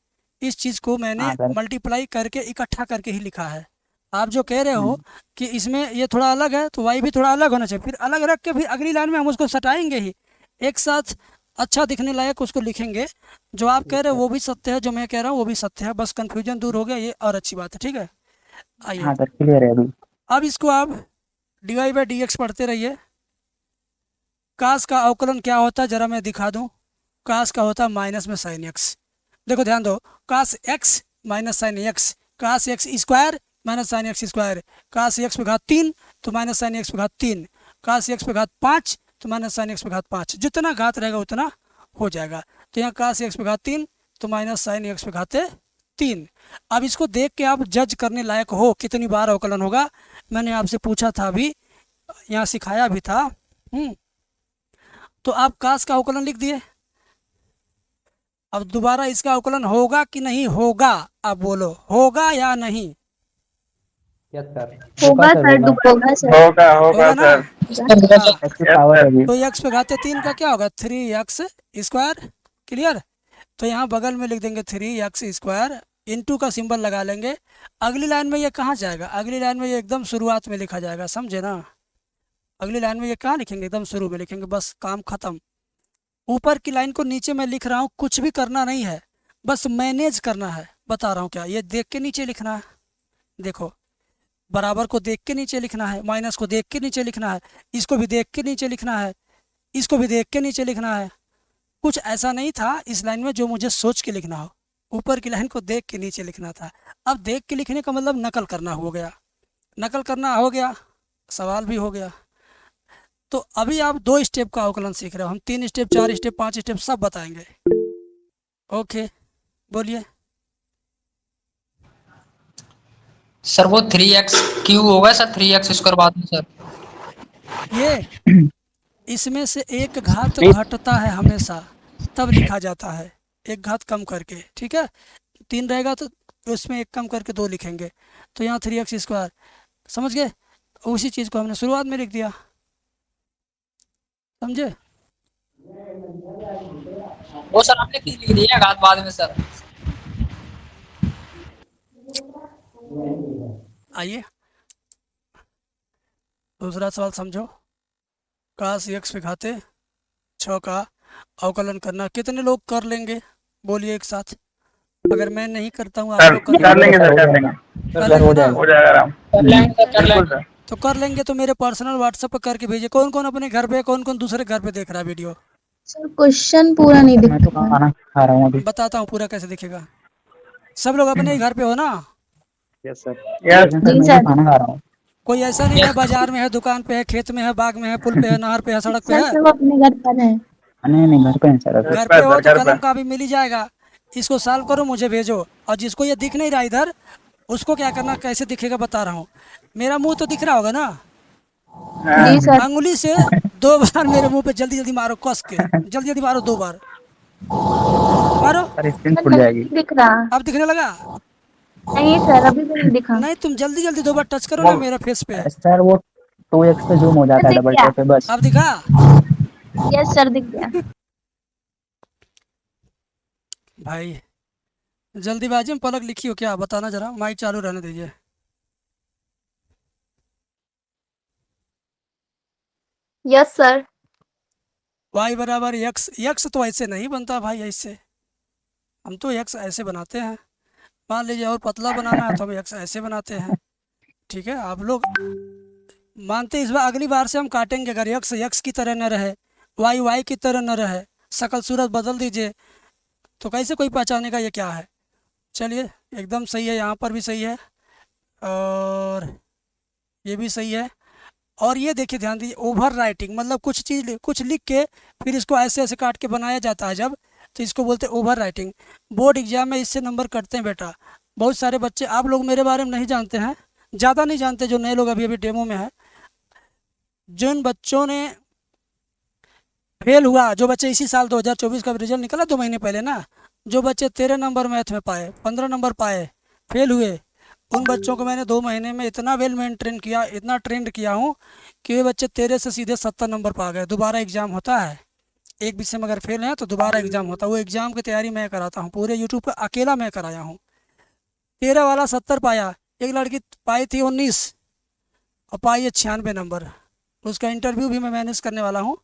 Speaker 1: इस चीज़ को मैंने
Speaker 2: हाँ सर।
Speaker 1: मल्टीप्लाई करके इकट्ठा करके ही लिखा है। आप जो कह रहे हो कि इसमें ये थोड़ा अलग है तो y भी थोड़ा अलग होना चाहिए, फिर अलग रख के फिर अगली लाइन में हम उसको सटाएंगे ही, एक साथ अच्छा दिखने लायक उसको लिखेंगे। जो आप कह रहे हो वो भी सत्य है, जो मैं कह रहा हूँ वो भी सत्य है, बस कन्फ्यूजन दूर हो गया, ये और अच्छी बात है। ठीक है, आइए
Speaker 2: हाँ सर क्लियर है अभी।
Speaker 1: अब इसको आप D Y by D X पढ़ते रहिए। काश का अवकलन क्या होता है जरा मैं दिखा दूं। काश का होता है माइनस में साइन एक्स। देखो ध्यान दो, काश एक्स माइनस साइन एक्स, काश x square minus sign X square, काश एक्स पे घात 3 तो माइनस साइन एक्स पे घात 3, काश एक्स पे घात 5 तो माइनस साइन एक्स पे घात 5, जितना घात रहेगा उतना हो जाएगा। तो यहाँ काश एक्स पे घात 3 तो माइनस साइन एक्स पे घाते 3। अब इसको देख के आप जज करने लायक हो कितनी बार अवकलन होगा। मैंने आपसे पूछा था अभी, यहाँ सिखाया भी था। तो आप काश का अवकलन लिख दिए, अब दोबारा इसका अवकलन होगा कि नहीं होगा? आप बोलो, होगा या नहीं?
Speaker 4: Yes sir.
Speaker 5: होगा सर, होगा सर।
Speaker 6: होगा होगा
Speaker 1: होगा ना?
Speaker 6: सर।
Speaker 1: हाँ।
Speaker 2: एक्स की पावर है अभी।
Speaker 1: तो एक्स पे घाते 3 का क्या होगा? 3x square. क्लियर? तो यहाँ बगल में लिख देंगे 3x स्क्वायर, इनटू का सिंबल लगा लेंगे। अगली लाइन में ये कहाँ जाएगा? अगली लाइन में ये एकदम शुरुआत में लिखा जाएगा, समझे ना? अगली लाइन में ये कहाँ लिखेंगे? एकदम शुरू में लिखेंगे, बस काम खत्म। ऊपर की लाइन को नीचे में लिख रहा हूँ, कुछ भी करना नहीं है, बस मैनेज करना है। बता रहा हूँ क्या, ये देख के नीचे लिखना है। देखो, बराबर को देख के नीचे लिखना है, माइनस को देख के नीचे लिखना है, इसको भी देख के नीचे लिखना है, इसको भी देख के नीचे लिखना है। कुछ ऐसा नहीं था इस लाइन में जो मुझे सोच के लिखना हो, ऊपर की लाइन को देख के नीचे लिखना था। अब देख के लिखने का मतलब नकल करना हो गया, नकल करना हो गया, सवाल भी हो गया। तो अभी आप 2 स्टेप का अवकलन सीख रहे हो, हम 3 स्टेप, 4 स्टेप, 5 स्टेप सब बताएंगे। ओके, बोलिए।
Speaker 4: सर वो 3x³ होगा सर, 3x² बाद में सर।
Speaker 1: ये इसमें से एक घात घटता है हमेशा, तब लिखा जाता है, एक घात कम करके। ठीक है, 3 रहेगा तो उसमें एक कम करके 2 लिखेंगे, तो यहाँ 3x²। समझ गए? उसी चीज़ को हमने शुरुआत में लिख दिया, समझे?
Speaker 4: वो सर आपने लिख दिया घात बाद में सर।
Speaker 1: आइए दूसरा सवाल समझो। काश x पे खाते 6 का अवकलन करना कितने लोग कर लेंगे? बोलिए एक साथ। अगर मैं नहीं करता हूँ, आप
Speaker 6: सर
Speaker 1: लोग
Speaker 6: कर लेंगे सर, कर लेंगे,
Speaker 1: कर लेंगे ना?
Speaker 6: हो जाएगा आराम।
Speaker 4: कर लेंगे सर, कर
Speaker 6: बिल्कुल
Speaker 4: लेंगे।
Speaker 6: सर।
Speaker 1: तो कर लेंगे तो मेरे पर्सनल व्हाट्सएप पर करके भेजिए। कौन कौन अपने घर पे, कौन कौन दूसरे घर पे देख रहा है वीडियो?
Speaker 5: सर क्वेश्चन पूरा नहीं दिख
Speaker 2: मैं तो
Speaker 5: रहा है।
Speaker 2: खाना खा रहा हूँ अभी।
Speaker 1: बताता हूँ पूरा कैसे दिखेगा। सब लोग अपने ही घर पे हो ना?
Speaker 6: Yes sir.
Speaker 2: लेकिन सर
Speaker 5: जी
Speaker 2: मैं
Speaker 5: सर।
Speaker 2: भी खाना खा रहा हूँ।
Speaker 1: कोई ऐसा नहीं है बाजार में है, दुकान पे है, खेत में है, बाग में है, पुल पे है, नहर पे है, सड़क पे
Speaker 5: सर
Speaker 1: है?
Speaker 5: सब अपने घर पर है।
Speaker 2: नहीं नहीं, घर पे हैं सर अभी।
Speaker 1: घर
Speaker 6: पे
Speaker 1: पे हो
Speaker 6: सर,
Speaker 1: तो
Speaker 6: घर पे।
Speaker 1: कलम का भी मिल ही जाएगा। इसको सॉल्व करो, मुझे भेजो। और जिसको ये दिख नहीं रहा इधर, उसको क्या करना, कैसे दिखेगा बता रहा हूँ। मेरा मुंह तो दिख रहा होगा ना?
Speaker 5: जी सर।
Speaker 1: अंगुली से 2 बार मेरे मुंह पे जल्दी जल्दी मारो, कस के जल्दी जल्दी मारो, 2 बार मारो।
Speaker 2: सर स्क्रीन
Speaker 5: सर
Speaker 2: फुल
Speaker 5: नहीं
Speaker 2: जाएगी।
Speaker 5: दिख रहा।
Speaker 1: अब दिखने लगा?
Speaker 5: नहीं सर, अभी भी नहीं दिखा।
Speaker 1: नहीं, तुम जल्दी जल्दी 2 बार टच करो ना मेरा फेस पे।
Speaker 2: सर वो 2x पे जूम हो जाता है
Speaker 5: दिख
Speaker 2: डबल
Speaker 5: गया।
Speaker 2: टैप पे बस।
Speaker 1: अब दिखा?
Speaker 5: यस सर, दिख गया।
Speaker 1: भाई जल्दीबाजी में पलक लिखी हो क्या? बताना जरा, माइक चालू रहने दीजिए।
Speaker 5: Yes sir.
Speaker 1: y बराबर x। x तो ऐसे नहीं बनता भाई, ऐसे हम तो x ऐसे बनाते हैं। मान लीजिए और पतला बनाना है तो हम x ऐसे बनाते हैं। ठीक है, आप लोग मानते हैं। इस बार अगली बार से हम काटेंगे। अगर x x की तरह न रहे, y y की तरह न रहे, शकल सूरत बदल दीजिए, तो कैसे कोई पहचानेगा ये क्या है? चलिए, एकदम सही है, यहाँ पर भी सही है और ये भी सही है। और ये देखिए, ध्यान दीजिए, ओवर राइटिंग मतलब कुछ चीज़ कुछ लिख के फिर इसको ऐसे ऐसे काट के बनाया जाता है जब, तो इसको बोलते हैं ओवर राइटिंग। बोर्ड एग्जाम में इससे नंबर कटते हैं बेटा। बहुत सारे बच्चे, आप लोग मेरे बारे में नहीं जानते हैं, ज़्यादा नहीं जानते, जो नए लोग अभी अभी डेमो में है। जिन बच्चों ने फेल हुआ, जो बच्चे इसी साल 2024 का रिजल्ट निकला 2 महीने पहले ना, जो बच्चे 13 नंबर मैथ में पाए, 15 नंबर पाए, फेल हुए, उन बच्चों को मैंने 2 महीने में इतना वेल मेंटेन किया, इतना ट्रेंड किया हूँ कि वे बच्चे 13 से सीधे 70 नंबर पा गए। दोबारा एग्ज़ाम होता है, एक विषय में अगर फेल हैं तो दोबारा एग्ज़ाम होता है। वो एग्ज़ाम की तैयारी मैं कराता हूँ, पूरे यूट्यूब पर अकेला मैं कराया हूँ। 13 वाला 70 पाया, एक लड़की पाई थी 19 और पाई है 96 नंबर। उसका इंटरव्यू भी मैं मैनेज करने वाला हूँ।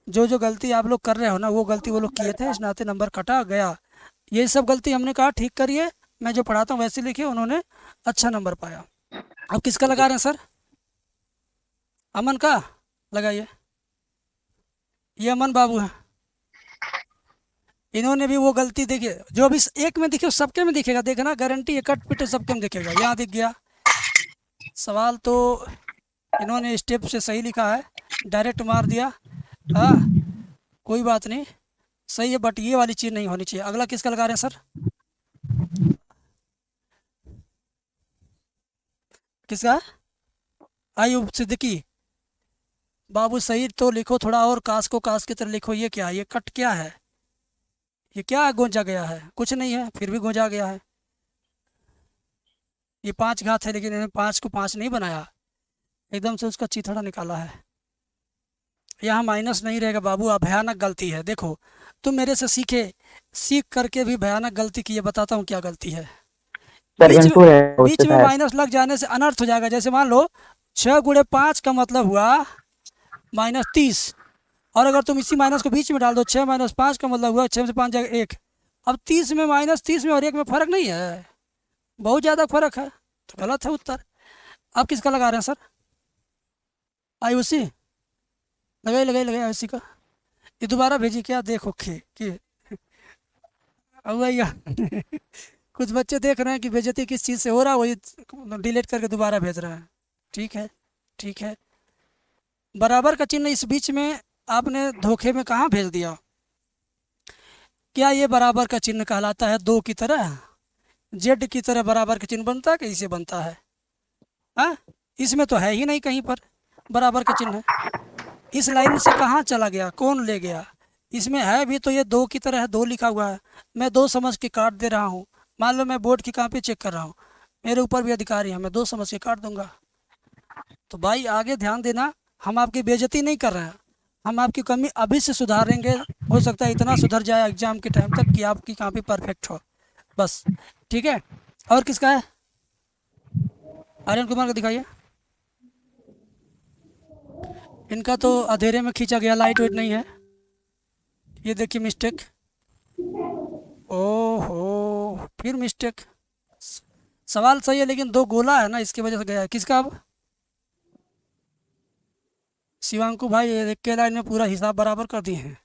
Speaker 1: जो जो गलती आप लोग कर रहे हो ना, वो गलती वो लोग किए थे, इस नाते नंबर कटा गया। ये सब गलती हमने कहा ठीक करिए, मैं जो पढ़ाता हूँ वैसे लिखिए, उन्होंने अच्छा नंबर पाया। अब किसका लगा रहे हैं सर? अमन का लगाइए। ये अमन बाबू हैं, इन्होंने भी वो गलती देखिए, जो अभी एक में दिखे सबके में दिखेगा, देखना गारंटी है, कट पिट सबके में दिखेगा। यहाँ दिख गया। सवाल तो इन्होंने स्टेप से सही लिखा है, डायरेक्ट मार दिया। हाँ कोई बात नहीं, सही है, बट ये वाली चीज़ नहीं होनी चाहिए। अगला किसका लगा रहे हैं सर? किसका? आयुब सिद्दीकी बाबू, सही तो लिखो थोड़ा और, कास को कास की तरह लिखो। ये क्या है? ये कट क्या है? ये क्या गूंजा गया है? कुछ नहीं है, फिर भी गूंजा गया है। ये 5 घात है, लेकिन इन्होंने 5 को 5 नहीं बनाया, एकदम से उसका चिथड़ा निकाला है। यहाँ माइनस नहीं रहेगा बाबू, अब भयानक गलती है। देखो, तुम मेरे से सीख करके भी भयानक गलती की है। बताता हूँ क्या गलती है। बीच में माइनस लग जाने से अनर्थ हो जाएगा। जैसे मान लो 6 गुणे 5 का मतलब हुआ -30, और अगर तुम इसी माइनस को बीच में डाल दो, 6 - 5 का मतलब हुआ 6 से 5 जाएगा 1, अब 30 में माइनस 30 में और 1 में फ़र्क नहीं है, बहुत ज़्यादा फ़र्क है, तो गलत है उत्तर। अब किसका लगा रहे हैं सर? आयुषी लगाइए लगाइए लगाइए आयुषी का। ये दोबारा भेजी क्या? देखो कि भैया कुछ बच्चे देख रहे हैं कि बेइज्जती किस चीज़ से हो रहा है, वही डिलीट करके दोबारा भेज रहे हैं। ठीक है ठीक है। बराबर का चिन्ह इस बीच में आपने धोखे में कहाँ भेज दिया? क्या ये बराबर का चिन्ह कहलाता है 2 की तरह? जेड की तरह बराबर का चिन्ह बनता है, कैसे बनता है? हाँ, इसमें तो है ही नहीं कहीं पर बराबर का चिन्ह। इस लाइन से कहाँ चला गया, कौन ले गया? इसमें है भी तो ये 2 की तरह है, 2 लिखा हुआ है, मैं 2 समझ के काट दे रहा हूँ। मान लो मैं बोर्ड की कॉपी चेक कर रहा हूँ, मेरे ऊपर भी अधिकारी है, मैं 2 समझ के काट दूंगा। तो भाई आगे ध्यान देना, हम आपकी बेइज्जती नहीं कर रहे हैं, हम आपकी कमी अभी से सुधारेंगे। हो सकता है इतना सुधर जाए एग्जाम के टाइम तक कि आपकी कॉपी परफेक्ट हो, बस। ठीक है। और किसका है? आर्यन कुमार का दिखाइए। इनका तो अंधेरे में खींचा गया, लाइट वेट नहीं है। ये देखिए मिस्टेक, ओहो फिर मिस्टेक। सवाल सही है लेकिन 2 गोला है ना, इसकी वजह से गया है। किसका? अब शिवांकु भाई एक के लाइन में पूरा हिसाब बराबर कर दिए हैं।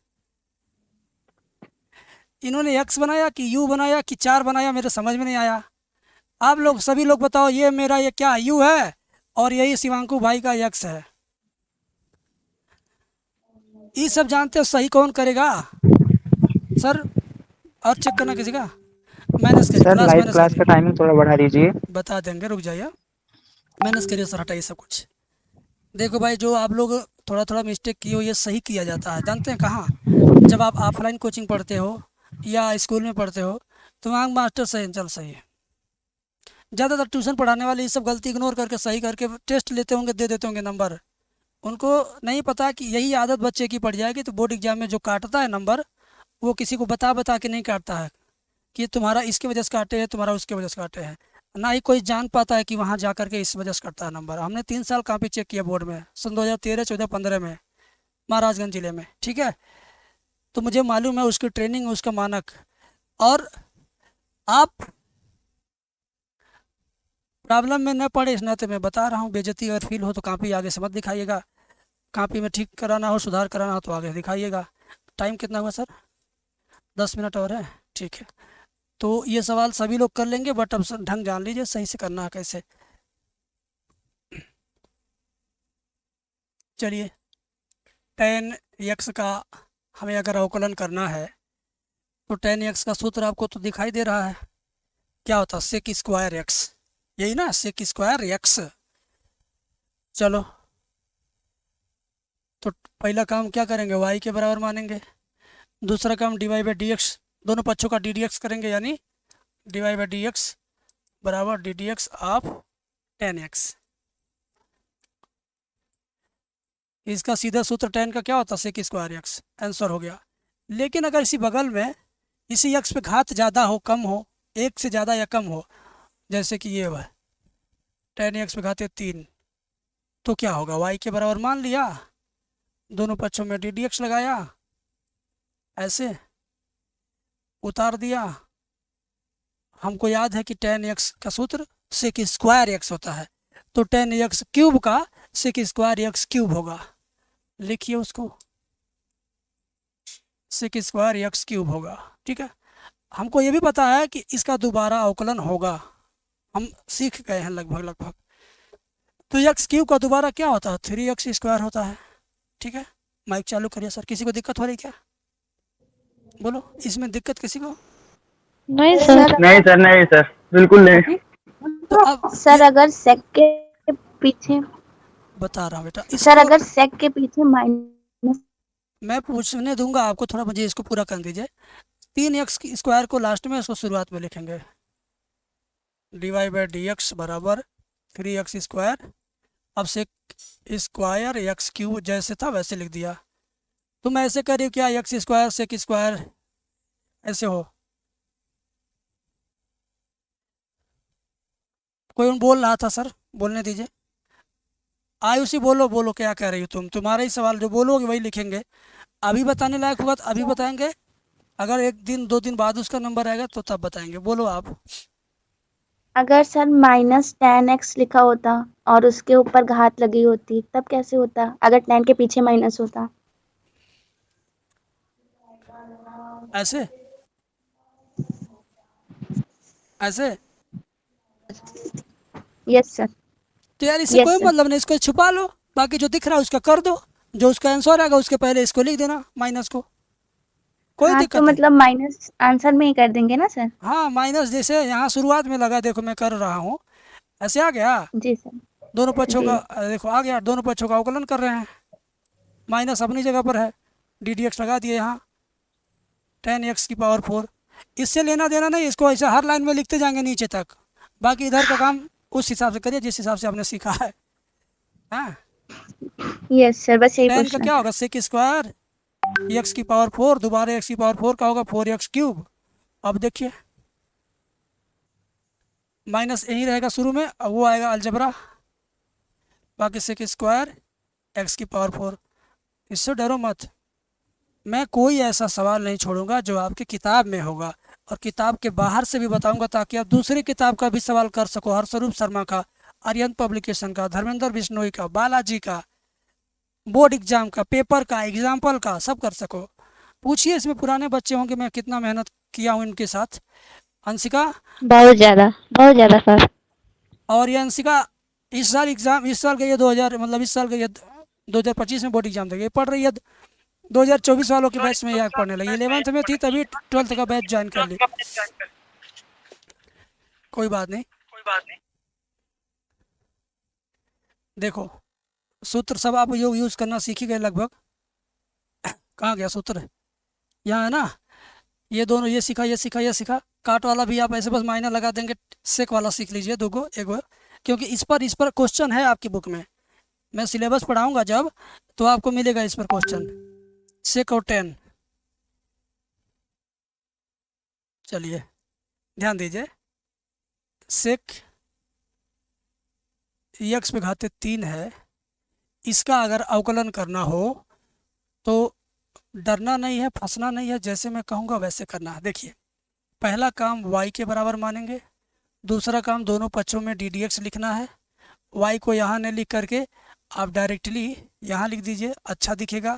Speaker 1: इन्होंने x बनाया कि u बनाया कि 4 बनाया, मेरे समझ में नहीं आया। आप लोग सभी लोग बताओ, ये मेरा ये क्या u है और यही शिवांकु भाई का x है। ये सब जानते हो, सही कौन करेगा सर? और चेक करना किसी का माइनस करिए,
Speaker 2: sir
Speaker 1: class
Speaker 2: live
Speaker 1: minus
Speaker 2: class का
Speaker 1: करिए,
Speaker 2: टाइमिंग थोड़ा बढ़ा दीजिए।
Speaker 1: बता देंगे, रुक जाइए। माइनस करिए सर, हटाइए सब कुछ। देखो भाई, जो आप लोग थोड़ा थोड़ा मिस्टेक किए हो, ये सही किया जाता है। जानते हैं कहाँ? जब आप ऑफलाइन कोचिंग पढ़ते हो या स्कूल में पढ़ते हो तो वहाँ मास्टर सही चल सही है। ज़्यादातर ट्यूशन पढ़ाने वाले ये सब गलती इग्नोर करके सही करके टेस्ट लेते होंगे, दे देते होंगे नंबर। उनको नहीं पता कि यही आदत बच्चे की पड़ जाएगी तो बोर्ड एग्जाम में जो काटता है नंबर, वो किसी को बता बता के नहीं काटता है कि तुम्हारा इसकी वजह से काटे हैं, तुम्हारा उसकी वजह से काटे हैं। ना ही कोई जान पाता है कि वहाँ जा कर के इस वजह से कटता है नंबर। हमने 3 साल कॉपी चेक किया बोर्ड में, सन 2013, 14, 15 में महाराजगंज ज़िले में। ठीक है, तो मुझे मालूम है उसकी ट्रेनिंग, उसका मानक। और आप प्रॉब्लम में न पड़े इस नाते मैं बता रहा हूँ। बेइज्जती अगर फील हो तो कॉपी आगे से मत दिखाइएगा, कॉपी में ठीक कराना हो, सुधार कराना हो तो आगे दिखाइएगा। टाइम कितना हुआ सर? 10 मिनट और है, ठीक है। तो ये सवाल सभी लोग कर लेंगे, बट अब ढंग जान लीजिए सही से करना है कैसे। चलिए, tan x का हमें अगर अवकलन करना है तो tan x का सूत्र आपको तो दिखाई दे रहा है, क्या होता है? सेक स्क्वायर x, यही ना, सेक स्क्वायर x। चलो, तो पहला काम क्या करेंगे? y के बराबर मानेंगे। दूसरा काम dy बाई डी एक्स, दोनों पक्षों का डी डी एक्स करेंगे, यानी dy बाई डी एक्स बराबर D D X of tan x। इसका सीधा सूत्र tan का क्या होता है? Sec square x। आंसर हो गया। लेकिन अगर इसी बगल में इसी x पे घात ज़्यादा हो, कम हो, 1 से ज़्यादा या कम हो, जैसे कि ये वह tan x पे घात 3, तो क्या होगा? y के बराबर मान लिया, दोनों पक्षों में डी डी एक्स लगाया, ऐसे उतार दिया। हमको याद है कि tan x का सूत्र सेक स्क्वायर x होता है, तो tan x क्यूब का सेक स्क्वायर x क्यूब होगा। लिखिए उसको, सेक स्क्वायर x क्यूब होगा। ठीक है, हमको ये भी पता है कि इसका दोबारा अवकलन होगा, हम सीख गए हैं लगभग लगभग। तो x क्यूब का दोबारा क्या होता है? 3x स्क्वायर होता है। ठीक है, माइक चालू करिए सर। किसी को दिक्कत हो रही क्या? बोलो, इसमें दिक्कत किसी को?
Speaker 5: नहीं सर।
Speaker 6: नहीं सर, नहीं सर, बिल्कुल नहीं।
Speaker 1: तो अब
Speaker 5: सर अगर सेक के पीछे,
Speaker 1: बता रहा हूँ बेटा,
Speaker 5: सर
Speaker 1: इसको
Speaker 5: अगर सेक के पीछे माइनस,
Speaker 1: मैं पूछने दूंगा आपको, थोड़ा मुझे इसको पूरा कर दीजिए। 3x स्क्वायर को लास्ट में, इसको शुरुआत में लिखेंगे, dy बाई डी एक्स बराबर 3x स्क्वायर। अब सेक स्क्वायर x क्यूब जैसे था वैसे लिख दिया। तुम ऐसे करिए क्या, x स्क्वायर सेक स्क्वायर ऐसे हो। कोई बोल रहा था सर, बोलने दीजिए। आयुषी बोलो, बोलो क्या कह रही हो तुम? तुम्हारा ही सवाल, जो बोलोगे वही लिखेंगे। अभी बताने लायक होगा तो अभी बताएंगे, अगर 1 दिन 2 दिन बाद उसका नंबर आएगा तो तब बताएंगे। बोलो आप।
Speaker 5: अगर सर -10x लिखा होता और उसके ऊपर घात लगी होती तब कैसे होता, अगर 10 के पीछे माइनस होता?
Speaker 1: ऐसे ऐसे
Speaker 5: यस सर।
Speaker 1: तो यार इससे
Speaker 5: यस
Speaker 1: कोई
Speaker 5: सर।
Speaker 1: मतलब नहीं, इसको छुपा लो, बाकी जो दिख रहा है उसका कर दो, जो उसका आंसर आएगा उसके पहले इसको लिख देना माइनस को, कोई
Speaker 5: हाँ तो
Speaker 1: दिक्कत नहीं।
Speaker 5: मतलब माइनस आंसर में ही कर देंगे ना सर?
Speaker 1: हाँ माइनस जैसे यहाँ शुरुआत में लगा, देखो मैं कर रहा हूँ, ऐसे आ गया।
Speaker 5: जी सर।
Speaker 1: दोनों पक्षों
Speaker 5: जी।
Speaker 1: का देखो आ गया, दोनों पक्षों का अवकलन कर रहे हैं, माइनस अपनी जगह पर है, डी डी एक्स लगा दिए यहाँ, 10x⁴। इससे लेना देना नहीं, इसको ऐसे हर लाइन में लिखते जाएंगे नीचे तक, बाकी इधर का काम उस हिसाब से करिए जिस हिसाब से आपने सीखा है। हाँ
Speaker 5: यस सर, बस यही
Speaker 1: 10 का
Speaker 5: पूछना
Speaker 1: क्या
Speaker 5: था।
Speaker 1: होगा, sec² x⁴, दोबारा x⁴ का होगा 4x³। अब देखिए माइनस यहीं रहेगा शुरू में, अब वो आएगा अलजबरा, बाकी sec² x⁴। इससे डरो मत, मैं कोई ऐसा सवाल नहीं छोड़ूंगा जो आपकी किताब में होगा, और किताब के बाहर से भी बताऊंगा ताकि आप दूसरी किताब का भी सवाल कर सको, हर्षरूप शर्मा का, आर्यन पब्लिकेशन का, धर्मेंद्र बिश्नोई का, बालाजी का, बोर्ड एग्जाम का, पेपर का, एग्जाम्पल का, सब कर सको। पूछिए, इसमें पुराने बच्चे होंगे, मैं कितना मेहनत किया हूँ इनके साथ। अंशिका,
Speaker 5: बहुत ज़्यादा सर।
Speaker 1: और ये अंशिका इस साल एग्ज़ाम, इस साल का ये 2000 मतलब इस साल का ये 2025 में बोर्ड एग्जाम देगी, पढ़ रही है 2024 वालों के बैच में, यह पढ़ने लगी, 11th में थी तभी 12th का बैच ज्वाइन कर ली। कोई बात नहीं। देखो सूत्र सब आप यूज़ करना सीख ही गए लगभग। कहाँ गया सूत्र, यहाँ है ना, ये दोनों, ये सीखा ये सीखा ये सीखा। काट वाला भी आप ऐसे बस माइनर लगा देंगे, सेक वाला सीख लीजिए, दो गो एक गो, क्योंकि इस पर क्वेश्चन है आपकी बुक में, मैं सिलेबस पढ़ाऊंगा जब तो आपको मिलेगा इस पर क्वेश्चन, सेक और 10। चलिए ध्यान दीजिए, सेक x⁴ है, इसका अगर अवकलन करना हो तो डरना नहीं है, फंसना नहीं है, जैसे मैं कहूँगा वैसे करना है। देखिए पहला काम y के बराबर मानेंगे, दूसरा काम दोनों पक्षों में डी डी एक्स लिखना है। y को यहाँ नहीं लिख करके आप डायरेक्टली यहाँ लिख दीजिए, अच्छा दिखेगा।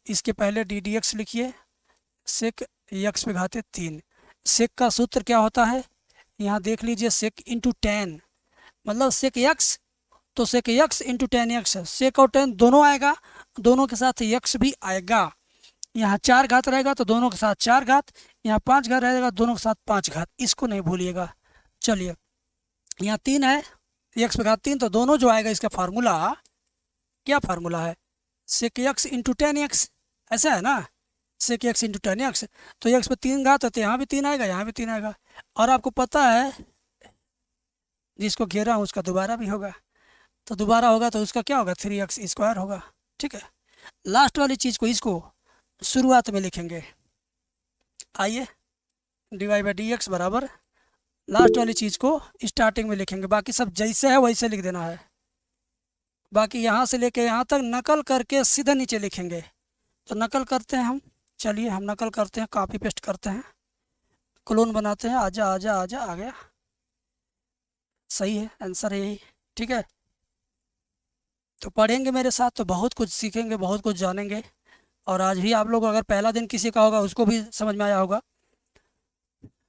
Speaker 1: इसके पहले डी डी एक्स लिखिए, सेक x⁴। सेक का सूत्र क्या होता है, यहाँ देख लीजिए, सेक इंटू 10, मतलब सेक x तो सेक x इंटू 10x, सेक और 10 दोनों आएगा, दोनों के साथ x भी आएगा। यहाँ 4 घात रहेगा तो दोनों के साथ 4 घात, यहाँ 5 घात रहेगा दोनों के साथ 5 घात, इसको नहीं भूलिएगा। चलिए यहाँ 3 है, x⁴ तो दोनों जो आएगा इसका फार्मूला, क्या फार्मूला है, सेक x इंटू 10x, ऐसा है ना, सेक x इंटू 10x, तो x पे 3 घात होते, यहाँ भी 3 आएगा, यहाँ भी 3 आएगा। और आपको पता है जिसको घेरा हूँ उसका दोबारा भी होगा, तो दोबारा होगा तो उसका क्या होगा, 3x² होगा। ठीक है, लास्ट वाली चीज़ को, इसको शुरुआत में लिखेंगे, आइए dy/dx बराबर, लास्ट वाली चीज़ को स्टार्टिंग में लिखेंगे, बाकी सब जैसे है वैसे लिख देना है, बाकी यहाँ से लेके यहाँ तक नकल करके सीधा नीचे लिखेंगे। तो नकल करते हैं हम, चलिए हम नकल करते हैं, कॉपी पेस्ट करते हैं, क्लोन बनाते हैं, आजा आजा आजा, आ गया, सही है, आंसर है यही। ठीक है, तो पढ़ेंगे मेरे साथ तो बहुत कुछ सीखेंगे, बहुत कुछ जानेंगे। और आज भी आप लोग अगर पहला दिन किसी का होगा उसको भी समझ में आया होगा।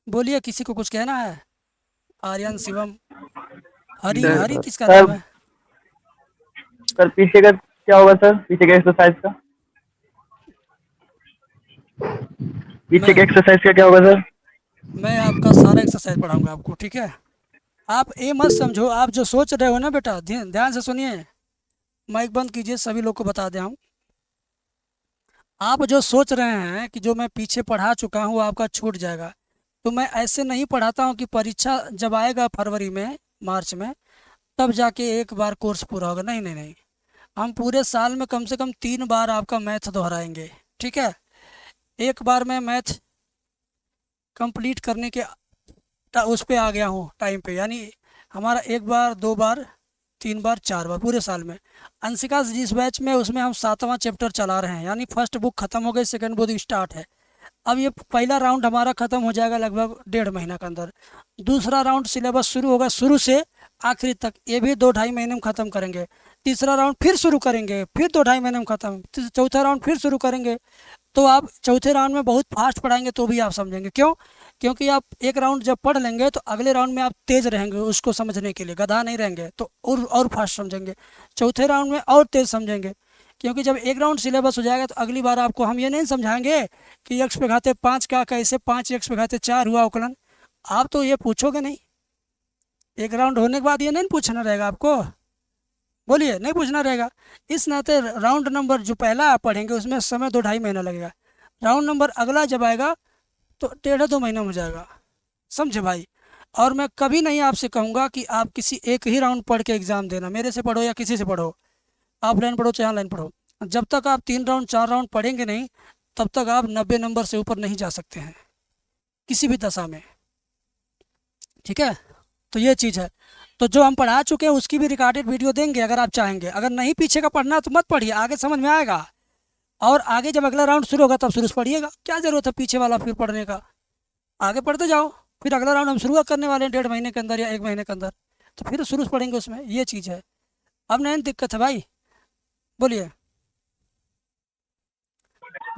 Speaker 1: बोलिए, किसी को कुछ कहना है? आर्यन, शिवम, हरी, हरी किसका नाम है?
Speaker 6: सर पीछे का क्या होगा सर, पीछे के एक्सरसाइज का, पीछे के एक्सरसाइज का क्या होगा सर?
Speaker 1: मैं आपका सारा एक्सरसाइज पढ़ाऊंगा आपको, ठीक है। आप ये मत समझो, आप जो सोच रहे हो ना बेटा, ध्यान से सुनिए, माइक बंद कीजिए, सभी लोग को बता दें हम, आप जो सोच रहे हैं कि जो मैं पीछे पढ़ा चुका हूँ आपका छूट जाएगा, तो मैं ऐसे नहीं पढ़ाता हूँ कि परीक्षा जब आएगा फरवरी में, मार्च में, तब जाके एक बार कोर्स पूरा होगा। नहीं नहीं नहीं, हम पूरे साल में कम से कम 3 बार आपका मैथ दोहराएंगे, ठीक है। एक बार मैं मैथ कंप्लीट करने के उस पे आ गया हूँ टाइम पे, यानी हमारा 1 बार 2 बार 3 बार 4 बार पूरे साल में। अंशिका जिस बैच में उसमें हम 7वां चैप्टर चला रहे हैं, यानी फर्स्ट बुक ख़त्म हो गई, सेकंड बुक स्टार्ट है। अब ये पहला राउंड हमारा ख़त्म हो जाएगा लगभग 1.5 महीना के अंदर। दूसरा राउंड सिलेबस शुरू होगा शुरू से आखिरी तक, ये भी 2-2.5 महीने में ख़त्म करेंगे। तीसरा राउंड फिर शुरू करेंगे, फिर 2-2.5 महीने में ख़त्म। चौथा राउंड फिर शुरू करेंगे। तो आप चौथे राउंड में बहुत फास्ट पढ़ाएंगे तो भी आप समझेंगे। क्यों? क्योंकि आप एक राउंड जब पढ़ लेंगे तो अगले राउंड में आप तेज़ रहेंगे उसको समझने के लिए, गधा नहीं रहेंगे, तो और फास्ट समझेंगे। चौथे राउंड में और तेज़ समझेंगे, क्योंकि जब एक राउंड सिलेबस हो जाएगा तो अगली बार आपको हम ये नहीं समझाएंगे कि x पे घाते 5 का कैसे 5x पे घाते 4 हुआ अवकलन। आप तो ये पूछोगे नहीं, एक राउंड होने के बाद ये नहीं पूछना रहेगा आपको, बोलिए, नहीं पूछना रहेगा। इस नाते राउंड नंबर जो पहला आप पढ़ेंगे उसमें समय 2-2.5 महीना लगेगा। राउंड नंबर अगला जब आएगा तो 1.5-2 महीना हो जाएगा, समझे भाई। और मैं कभी नहीं आपसे कहूँगा कि आप किसी एक ही राउंड पढ़ के एग्ज़ाम देना, मेरे से पढ़ो या किसी से पढ़ो, ऑफलाइन पढ़ो चाहे ऑनलाइन पढ़ो। जब तक आप 3 राउंड 4 राउंड पढ़ेंगे नहीं तब तक आप 90 नंबर से ऊपर नहीं जा सकते हैं किसी भी दशा में, ठीक है। तो ये चीज़ है। तो जो हम पढ़ा चुके हैं उसकी भी रिकॉर्डेड वीडियो देंगे अगर आप चाहेंगे। अगर नहीं पीछे का पढ़ना तो मत पढ़िए, आगे समझ में आएगा। और आगे जब अगला राउंड शुरू होगा तब शुरू से पढ़िएगा, क्या ज़रूरत है पीछे वाला फिर पढ़ने का। आगे पढ़ते जाओ, फिर अगला राउंड हम शुरू करने वाले हैं 1.5 महीने के अंदर या 1 महीने के अंदर, तो फिर शुरू से पढ़ेंगे उसमें। ये चीज़ है। अब नहीं दिक्कत है भाई, बोलिए।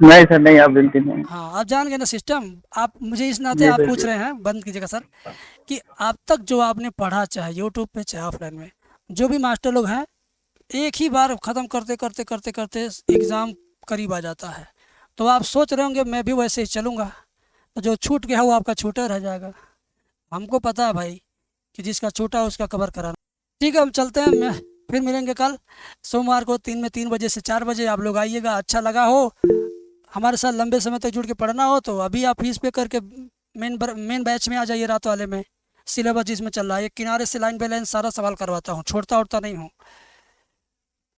Speaker 6: नहीं सर, नहीं, आप बिल्कुल नहीं।
Speaker 1: हाँ, आप जान गए ना सिस्टम। आप मुझे इस नाते आप पूछ रहे हैं, बंद कीजिएगा सर, कि अब तक जो आपने पढ़ा चाहे यूट्यूब पे चाहे ऑफलाइन में, जो भी मास्टर लोग हैं, एक ही बार ख़त्म करते करते करते करते एग्ज़ाम करीब आ जाता है। तो आप सोच रहे होंगे मैं भी वैसे ही चलूँगा, तो जो छूट गया वो आपका छूटा रह जाएगा। हमको पता है भाई कि जिसका छूटा उसका कवर कराना। ठीक है, हम चलते हैं। मैं फिर मिलेंगे कल सोमवार को 3 बजे से 4 बजे। आप लोग आइएगा। अच्छा लगा हो, हमारे साथ लंबे समय तक जुड़ के पढ़ना हो तो अभी आप फीस पे करके मेन बैच में आ जाइए, रात वाले में। सिलेबस जिसमें चल रहा है, एक किनारे से लाइन बाय लाइन सारा सवाल करवाता हूँ, छोड़ता उड़ता नहीं हूँ।